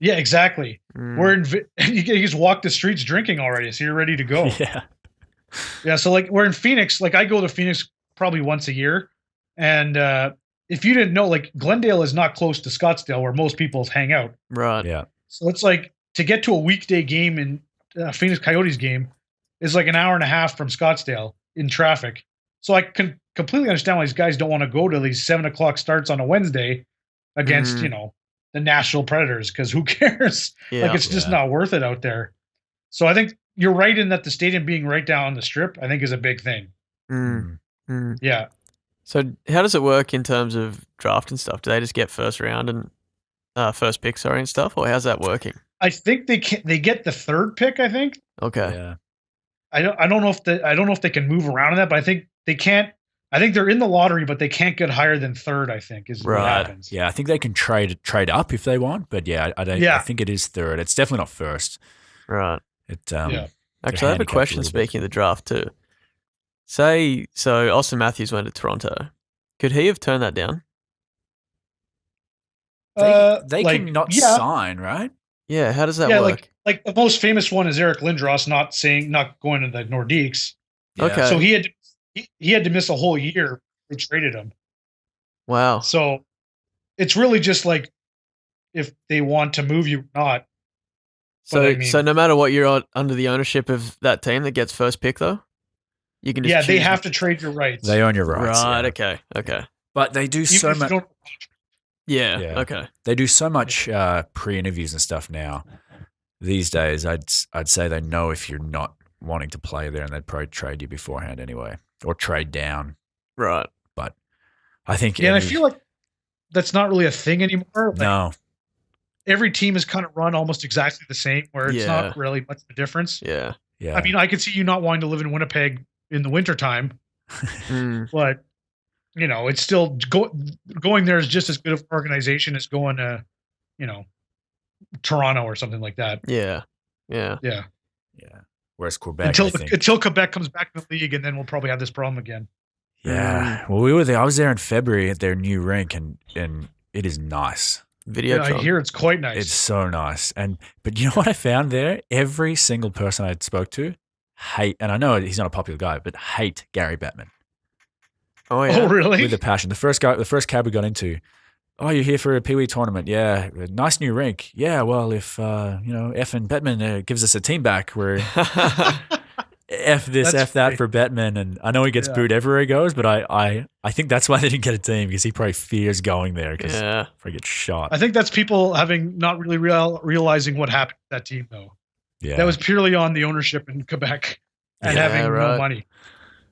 Yeah, exactly. You can just walk the streets drinking already, so you're ready to go. Yeah. Yeah, so like we're in Phoenix. Like I go to Phoenix probably once a year, and if you didn't know, like Glendale is not close to Scottsdale, where most people hang out. Right. Yeah. So it's like to get to a weekday game in Phoenix Coyotes game is like an hour and a half from Scottsdale in traffic. So I can completely understand why these guys don't want to go to these 7:00 starts on a Wednesday against the Nashville Predators, because who cares? Yeah. Like it's just not worth it out there. So I think you're right in that the stadium being right down on the Strip, I think, is a big thing. Yeah. So how does it work in terms of draft and stuff? Do they just get first round and first pick, and stuff, or how's that working? I think they get the third pick. I think. Okay. Yeah. I don't know if they can move around in that, but I think they can't. I think they're in the lottery, but they can't get higher than third, I think, is what happens. Yeah, I think they can trade up if they want, but I think it is third. It's definitely not first. Right. Actually, I have a question speaking of the draft too. So Austin Matthews went to Toronto. Could he have turned that down? They can not sign, right? Yeah, how does that work? Like the most famous one is Eric Lindros not going to the Nordiques. Yeah. Okay. So he had to miss a whole year. They traded him. Wow. So it's really just like if they want to move you or not. So no matter what, you're under the ownership of that team that gets first pick, though? You can just they have to trade your rights. They own your rights. Right, okay. But they do so much. Yeah, okay. They do so much pre-interviews and stuff now. These days, I'd say they know if you're not wanting to play there, and they'd probably trade you beforehand anyway, or trade down. Right. But I think and I feel like that's not really a thing anymore. No. Every team is kind of run almost exactly the same, where it's not really much of a difference. Yeah. Yeah. I mean, I could see you not wanting to live in Winnipeg in the wintertime, but it's still going there is just as good of an organization as going to, Toronto or something like that. Yeah. Whereas Quebec, until Quebec comes back to the league, and then we'll probably have this problem again. Yeah. Well, we were there. I was there in February at their new rink, and it is nice. I hear it's quite nice. It's so nice. But you know what I found there? Every single person I spoke to and I know he's not a popular guy, but hate Gary Bettman. Oh yeah. Oh really? With a passion. The first cab we got into, oh, you're here for a Pee Wee tournament. Yeah. Nice new rink. Yeah. Well, if, effing Bettman gives us a team back, we're F this, F that for Bettman. And I know he gets booed everywhere he goes, but I think that's why they didn't get a team, because he probably fears going there because he gets shot. I think that's people having not really realizing what happened to that team, though. Yeah. That was purely on the ownership in Quebec and having no money.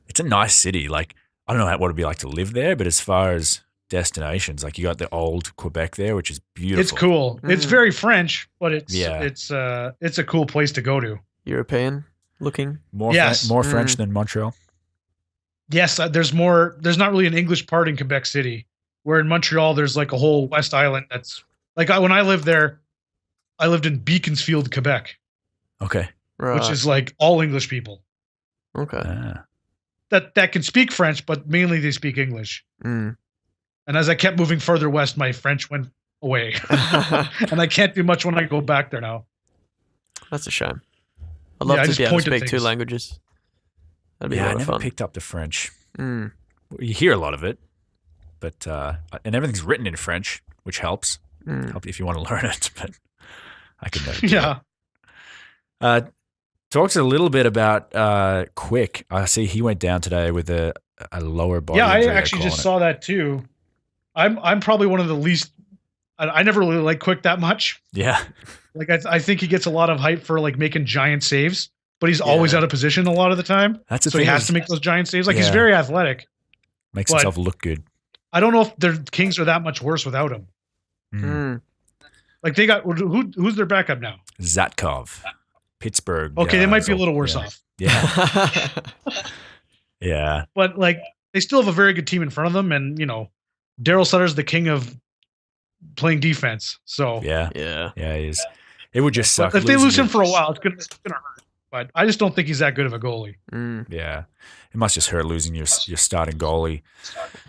It's a nice city. Like, I don't know what it'd be like to live there, but as far as destinations. Like you got the old Quebec there, which is beautiful. It's cool. It's very French, but it's a cool place to go to. European looking. More Yes. more French than Montreal. Yes, there's more. There's not really an English part in Quebec City. Where in Montreal, there's like a whole West Island that's like when I lived there, I lived in Beaconsfield, Quebec, Okay. Right. which is like all English people okay. that can speak French, but mainly they speak English. Mm. And as I kept moving further west, my French went away, and I can't do much when I go back there now. That's a shame. I'd love I to just be able to point at speak two things. languages. That'd be Yeah, a I lot of never fun. picked up the French. Mm. You hear a lot of it, but and everything's written in French, which helps. Mm. Help if you want to learn it, but I could never. do Yeah, it. Talks a little bit about Quick. I see he went down today with a lower body. yeah. I injury, they're actually just calling saw that too. I'm probably one of the least. I never really like Quick that much. it. Yeah, Like I think he gets a lot of hype for like making giant saves, but he's always out of position a lot of the time. that's the So thing. he has is- to make those giant saves. Like he's Yeah. very athletic. makes but- himself look good. I don't know if the Kings are that much worse without him. Mm. Like they got who's their backup now? Zatkov, Pittsburgh. Okay, they might be a so- little worse yeah. off, Yeah, yeah, but like they still have a very good team in front of them, and Daryl Sutter's the king of playing defense. So yeah, yeah. yeah. He is. It would just suck if they lose losing him for a while, it's gonna hurt. But I just don't think he's that good of a goalie. Mm. Yeah, it must just hurt losing your starting goalie.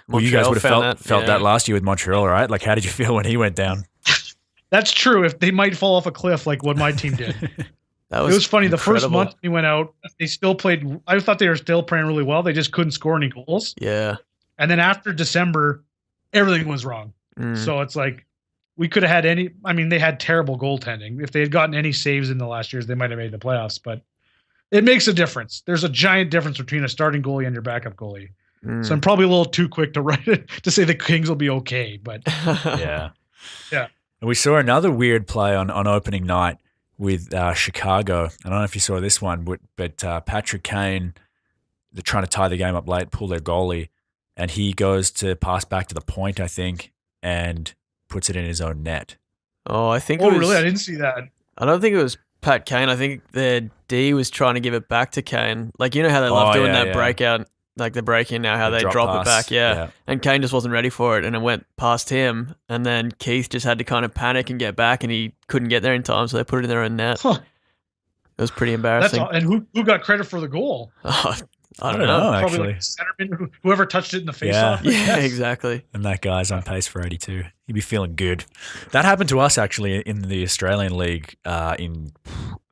Well, you Montreal guys would have found felt yeah. that last year with Montreal, right? Like, how did you feel when he went down? That's true. If they might fall off a cliff like what my team did. That It was funny. The first incredible. month he went out, they still played. I thought they were still playing really well. They just couldn't score any goals. Yeah. And then after December, everything was wrong. Mm. So it's like we could have had any. I mean, they had terrible goaltending. If they had gotten any saves in the last years, they might have made the playoffs. But it makes a difference. There's a giant difference between a starting goalie and your backup goalie. Mm. So I'm probably a little too quick to write it to say the Kings will be okay. But Yeah, Yeah. And we saw another weird play on opening night with Chicago. I don't know if you saw this one, but Patrick Kane, they're trying to tie the game up late, pull their goalie, and he goes to pass back to the point, I think, and puts it in his own net. Oh, I think oh, it was. really? I didn't see that. I don't think it was Pat Kane. I think the D was trying to give it back to Kane. Like, you know how they love doing that breakout, like the break in now, how The they drop it pass, back. Yeah. And Kane just wasn't ready for it, and it went past him. And then Keith just had to kind of panic and get back, and he couldn't get there in time, so they put it in their own net. Huh. It was pretty That's embarrassing. all, and who got credit for the goal? Oh, I don't I don't know. know. Probably Actually. like centerman, whoever touched it in the face Yeah. off. Yeah, exactly. And that guy's on pace for 82. He'd be feeling good. That happened to us actually in the Australian League in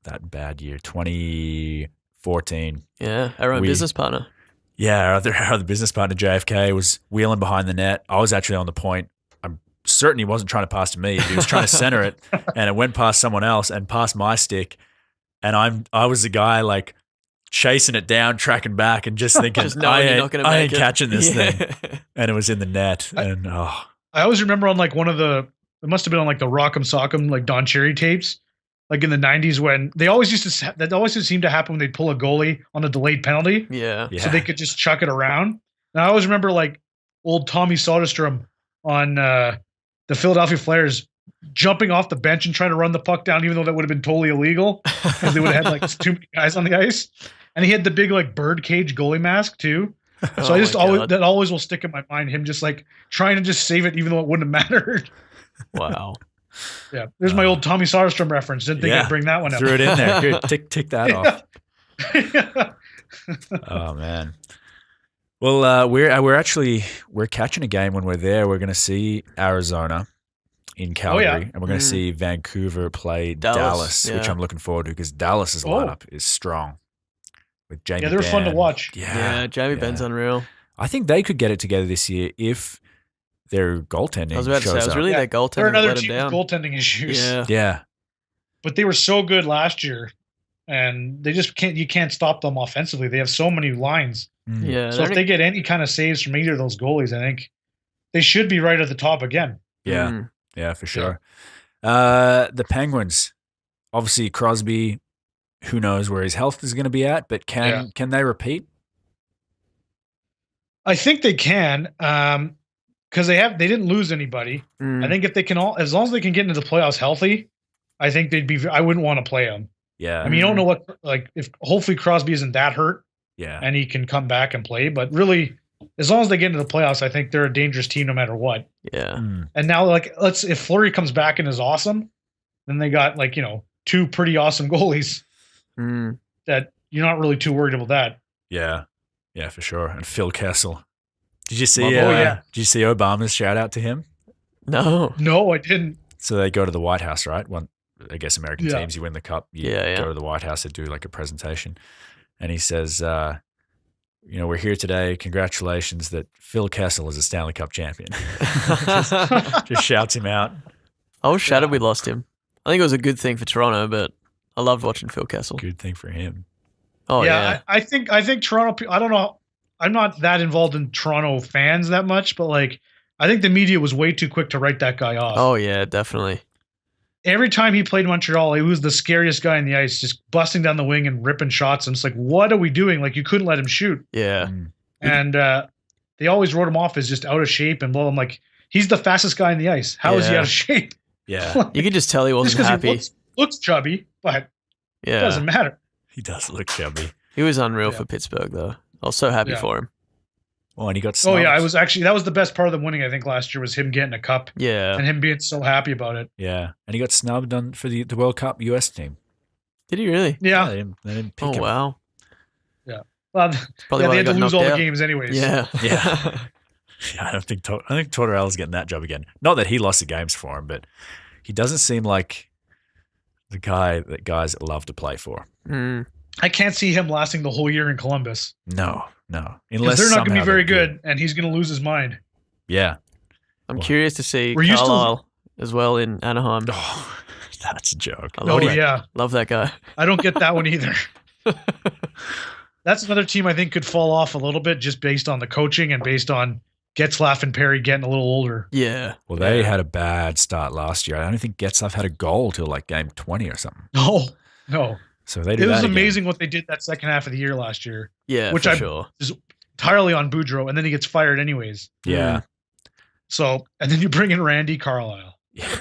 that bad year, 2014. Yeah, our own We- business partner. Yeah, our other business partner, JFK, was wheeling behind the net. I was actually on the point. I'm certain he wasn't trying to pass to me. He was trying to center it, and it went past someone else and past my stick. And I was the guy like chasing it down, tracking back, and just thinking, Just knowing you're not going to I make ain't it. catching this Yeah. thing. And it was in the net. And I always remember on like one of the, it must have been on like the Rock'em Sock'em, like Don Cherry tapes, like in the 90s when they always that always seemed to happen when they'd pull a goalie on a delayed penalty. Yeah. yeah. So they could just chuck it around. And I always remember like old Tommy Soderstrom on the Philadelphia Flyers jumping off the bench and trying to run the puck down, even though that would have been totally illegal because they would have had like too many guys on the ice. And he had the big like bird cage goalie mask too. So I just always will stick in my mind him just like trying to just save it, even though it wouldn't have mattered. Wow. Yeah, there's my old Tommy Soderstrom reference. Didn't think I'd bring that one up. Threw it in there. Good. Tick that off. Yeah. Oh man. Well, we're catching a game when we're there. We're going to see Arizona in Calgary, and we're going to see Vancouver play Dallas, which yeah. I'm looking forward to because Dallas's lineup is strong with Jamie. Yeah, they were fun to Benn. watch. Yeah, Jamie Benn's unreal. I think they could get it together this year if their goaltending I was about to say, shows it was up. really their They're goaltending that another let him team down. with goaltending issues. Yeah. Yeah, But they were so good last year, and they just you can't stop them offensively. They have so many lines. Mm. Yeah. So if they get any kind of saves from either of those goalies, I think they should be right at the top again. yeah, Mm. yeah, for sure. The Penguins, obviously Crosby. Who knows where his health is going to be at? But can they repeat? I think they can. because they didn't lose anybody. I think if they can as long as they can get into the playoffs healthy, I think I wouldn't want to play them. Yeah. I mean, you don't know what, like, if hopefully Crosby isn't that hurt. Yeah. And he can come back and play. But really, as long as they get into the playoffs, I think they're a dangerous team no matter what. Yeah. And now, like, if Fleury comes back and is awesome, then they got, like, two pretty awesome goalies that you're not really too worried about that. Yeah. Yeah, for sure. And Phil Kessel. Did you see? yeah. Did you see Obama's shout out to him? No. No, I didn't. So they go to the White House, right? I guess American teams, you win the cup, you Yeah. go to the White House to do like a presentation. And he says, we're here today. Congratulations that Phil Kessel is a Stanley Cup champion. just shouts him out. I was shattered we lost him. I think it was a good thing for Toronto, but I loved watching Phil Kessel. Good thing for him. Oh, yeah. I think Toronto, I don't know. I'm not that involved in Toronto fans that much, but, like, I think the media was way too quick to write that guy off. Oh, yeah, definitely. Every time he played Montreal, he was the scariest guy in the ice, just busting down the wing and ripping shots. And it's like, what are we doing? Like, you couldn't let him shoot. Yeah. And they always wrote him off as just out of shape and blah. I'm like, he's the fastest guy in the ice. How is he out of shape? Yeah. You could just tell he wasn't happy. He looks chubby, but it doesn't matter. He does look chubby. He was unreal for Pittsburgh, though. I was so happy for him. Oh, and he got snubbed. Oh, yeah. That was the best part of them winning, I think, last year was him getting a cup. Yeah. And him being so happy about it. Yeah. And he got snubbed for the World Cup US team. Did he really? Yeah. They didn't pick him. Oh, wow. Yeah. Well, Probably they had to lose all the out. games anyways. Yeah. Yeah. I think Tortorella's getting that job again. Not that he lost the games for him, but he doesn't seem like the guy that guys love to play for. I can't see him lasting the whole year in Columbus. No. Because they're not going to be very good, and he's going to lose his mind. Yeah. I'm curious to see Were you Carlisle as well in Anaheim. Oh, that's a joke. Love that guy. I don't get that one either. That's another team I think could fall off a little bit just based on the coaching and based on Getzlaf and Perry getting a little older. Yeah. Well, they had a bad start last year. I don't think Getzlaf had a goal till like game 20 or something. No. So they did It was that amazing what they did that second half of the year last year. Yeah, which for sure. is entirely on Boudreaux, and then he gets fired anyways. Yeah. So, and then you bring in Randy Carlisle. Yeah.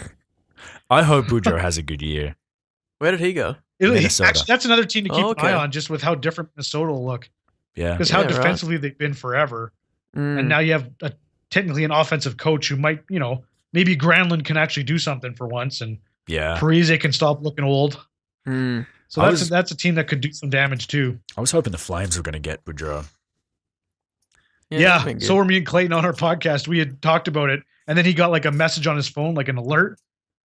I hope Boudreaux has a good year. Where did he go? Actually, that's another team to keep an eye okay. on, just with how different Minnesota will look. Yeah. Because how defensively they've been forever. And now you have technically an offensive coach who might, maybe Granlund can actually do something for once, and Parise can stop looking old. So that's a team that could do some damage too. I was hoping the Flames were going to get Boudreaux. Yeah, so were me and Clayton on our podcast. We had talked about it, and then he got like a message on his phone, like an alert,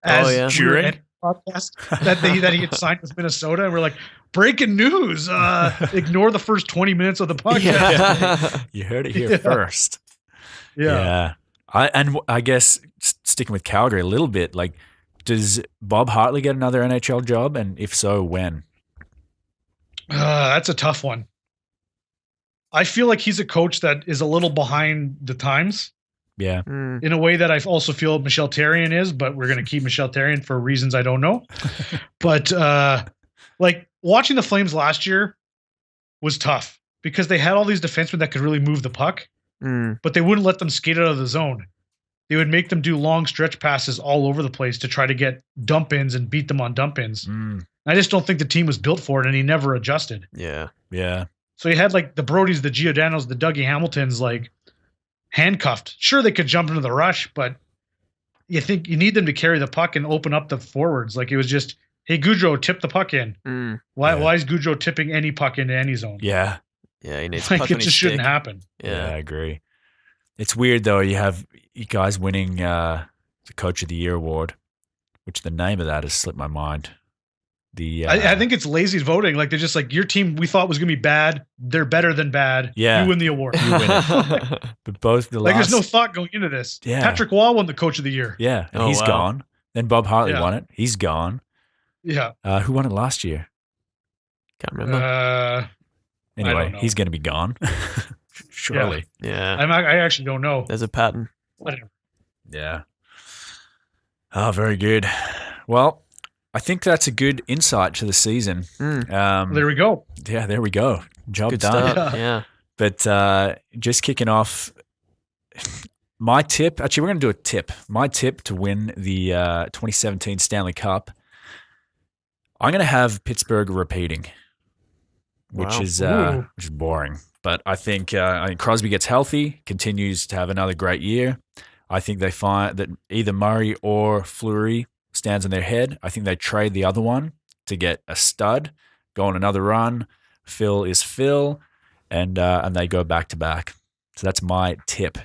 during podcast that he had signed with Minnesota, and we're like, breaking news! Ignore the first 20 minutes of the podcast. You heard it here first. Yeah. I guess sticking with Calgary a little bit, like, does Bob Hartley get another NHL job, and if so, when? That's a tough one. I feel like he's a coach that is a little behind the times. Yeah. In a way that I also feel Michel Therrien is, but we're going to keep Michel Therrien for reasons I don't know. But like watching the Flames last year was tough because they had all these defensemen that could really move the puck, but they wouldn't let them skate out of the zone. They would make them do long stretch passes all over the place to try to get dump ins and beat them on dump ins. I just don't think the team was built for it, and he never adjusted. Yeah. So you had like the Brodies, the Giordanos, the Dougie Hamiltons, like handcuffed. Sure, they could jump into the rush, but you think you need them to carry the puck and open up the forwards. Like it was just, hey, Goudreau, tip the puck in. Why is Goudreau tipping any puck into any zone? Yeah, he needs like puck it on just his shouldn't stick. happen. Yeah, I agree. It's weird though. You have you guys winning the Coach of the Year award, which the name of that has slipped my mind. I think it's lazy voting. Like they're just like, your team we thought was gonna be bad. They're better than bad. Yeah. You win the award. You win it. But both the like last, there's no thought going into this. Yeah. Patrick Waugh won the Coach of the Year. Yeah, and Oh, he's wow. gone. Then Bob Hartley Yeah. won it. He's gone. Yeah. Who won it last year? Can't remember. I Anyway, don't know. he's going to be gone. Surely. Yeah. I actually don't know. There's a pattern. Whatever. Yeah. Oh, very good. Well, I think that's a good insight to the season. There we go. Yeah, there we go. Job Good done. start. Yeah. But just kicking off, My tip, actually, we're going to do a tip. My tip to win the 2017 Stanley Cup, I'm going to have Pittsburgh repeating, which is boring. But I think Crosby gets healthy, continues to have another great year. I think they find that either Murray or Fleury stands on their head. I think they trade the other one to get a stud, go on another run. Phil is Phil, and they go back to back. So that's my tip.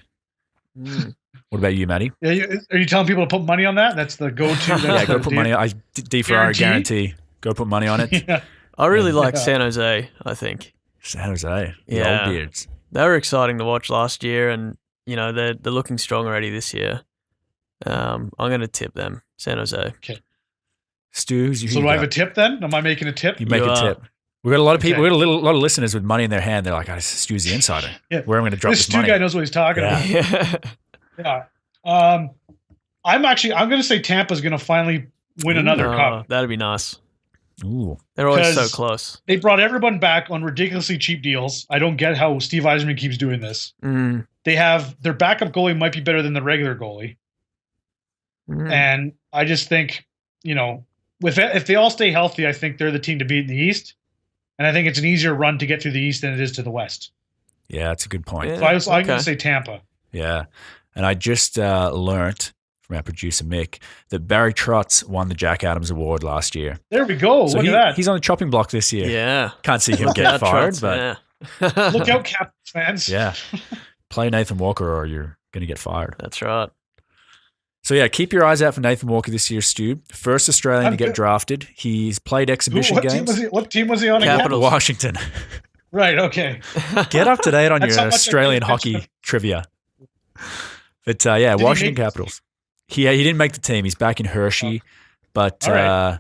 What about you, Matty? Yeah, are you telling people to put money on that? That's the go-to. Yeah, go put money on. D Ferrari guarantee. Go put money on it. Yeah. I really like San Jose, I think. San Jose. Yeah. Old beards. They were exciting to watch last year, and they're looking strong already this year. I'm going to tip them, San Jose. Okay. Stu, so do I have a tip then? Am I making a tip? You make a tip. We got a lot of people. We got a lot of listeners with money in their hand. They're like, Stu's the insider. Yeah. Where I'm going to drop this money. Stu guy knows what he's talking about. Yeah. I'm going to say Tampa's going to finally win another cup. That'd be nice. Ooh. They're always so close. They brought everyone back on ridiculously cheap deals. I don't get how Steve Yzerman keeps doing this. They have their backup goalie might be better than the regular goalie. And I just think, if they all stay healthy, I think they're the team to beat in the East. And I think it's an easier run to get through the East than it is to the West. Yeah, that's a good point. So I'm going to say Tampa. Yeah. And I just learnt from our producer, Mick, that Barry Trotz won the Jack Adams Award last year. There we go. So Look at that. He's on the chopping block this year. Yeah. Can't see him get fired, Trotz, but look out, Capitals fans. Yeah. Play Nathan Walker or you're going to get fired. That's right. So, yeah, keep your eyes out for Nathan Walker this year, Stu. First Australian to get drafted. He's played exhibition games. What team was he on? Capitals. Washington. Right, okay. Get up to date on your Australian hockey trivia. But, Washington Capitals. He didn't make the team. He's back in Hershey. But right.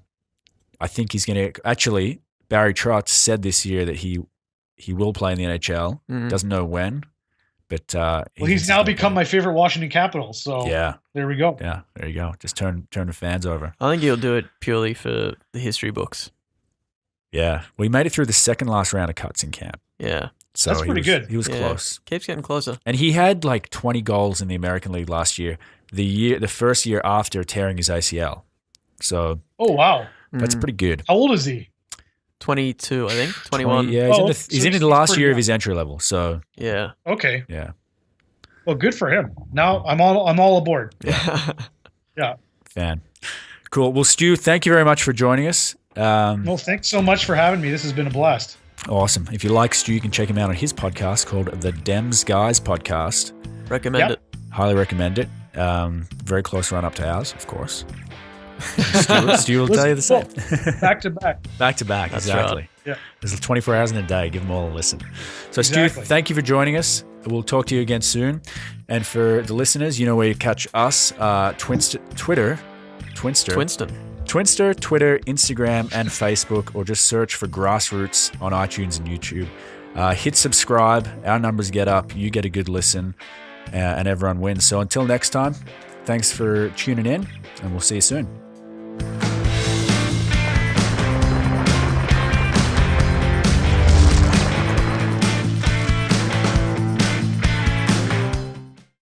I think he's going to – actually, Barry Trotz said this year that he will play in the NHL. Doesn't know when. But he's now become my favorite Washington Capitals. So there we go. Yeah, there you go. Just turn the fans over. I think he'll do it purely for the history books. Yeah, well, he made it through the second last round of cuts in camp. Yeah, so that's pretty good. He was close. Keeps getting closer. And he had like 20 goals in the American League last year. The first year after tearing his ACL. So. Oh wow, that's pretty good. How old is he? 22, I think. 21. He's in the last year of his entry level. So yeah. Okay. Yeah. Well, good for him. Now I'm all aboard. Yeah. Yeah. Fan. Cool. Well, Stu, thank you very much for joining us. Well, thanks so much for having me. This has been a blast. Awesome. If you like Stu, you can check him out on his podcast called the Dems Guys podcast. Recommend it. Highly recommend it. Very close run up to ours, of course. Stu will tell you the same. Back to back. Back to back, exactly. Right. Yeah. There's 24 hours in a day. Give them all a listen. So, Exactly. Stu, thank you for joining us. We'll talk to you again soon. And for the listeners, you know where you catch us, Twinster, Twitter, Instagram, and Facebook, or just search for Grassroots on iTunes and YouTube. Hit subscribe. Our numbers get up. You get a good listen, and everyone wins. So until next time, thanks for tuning in, and we'll see you soon.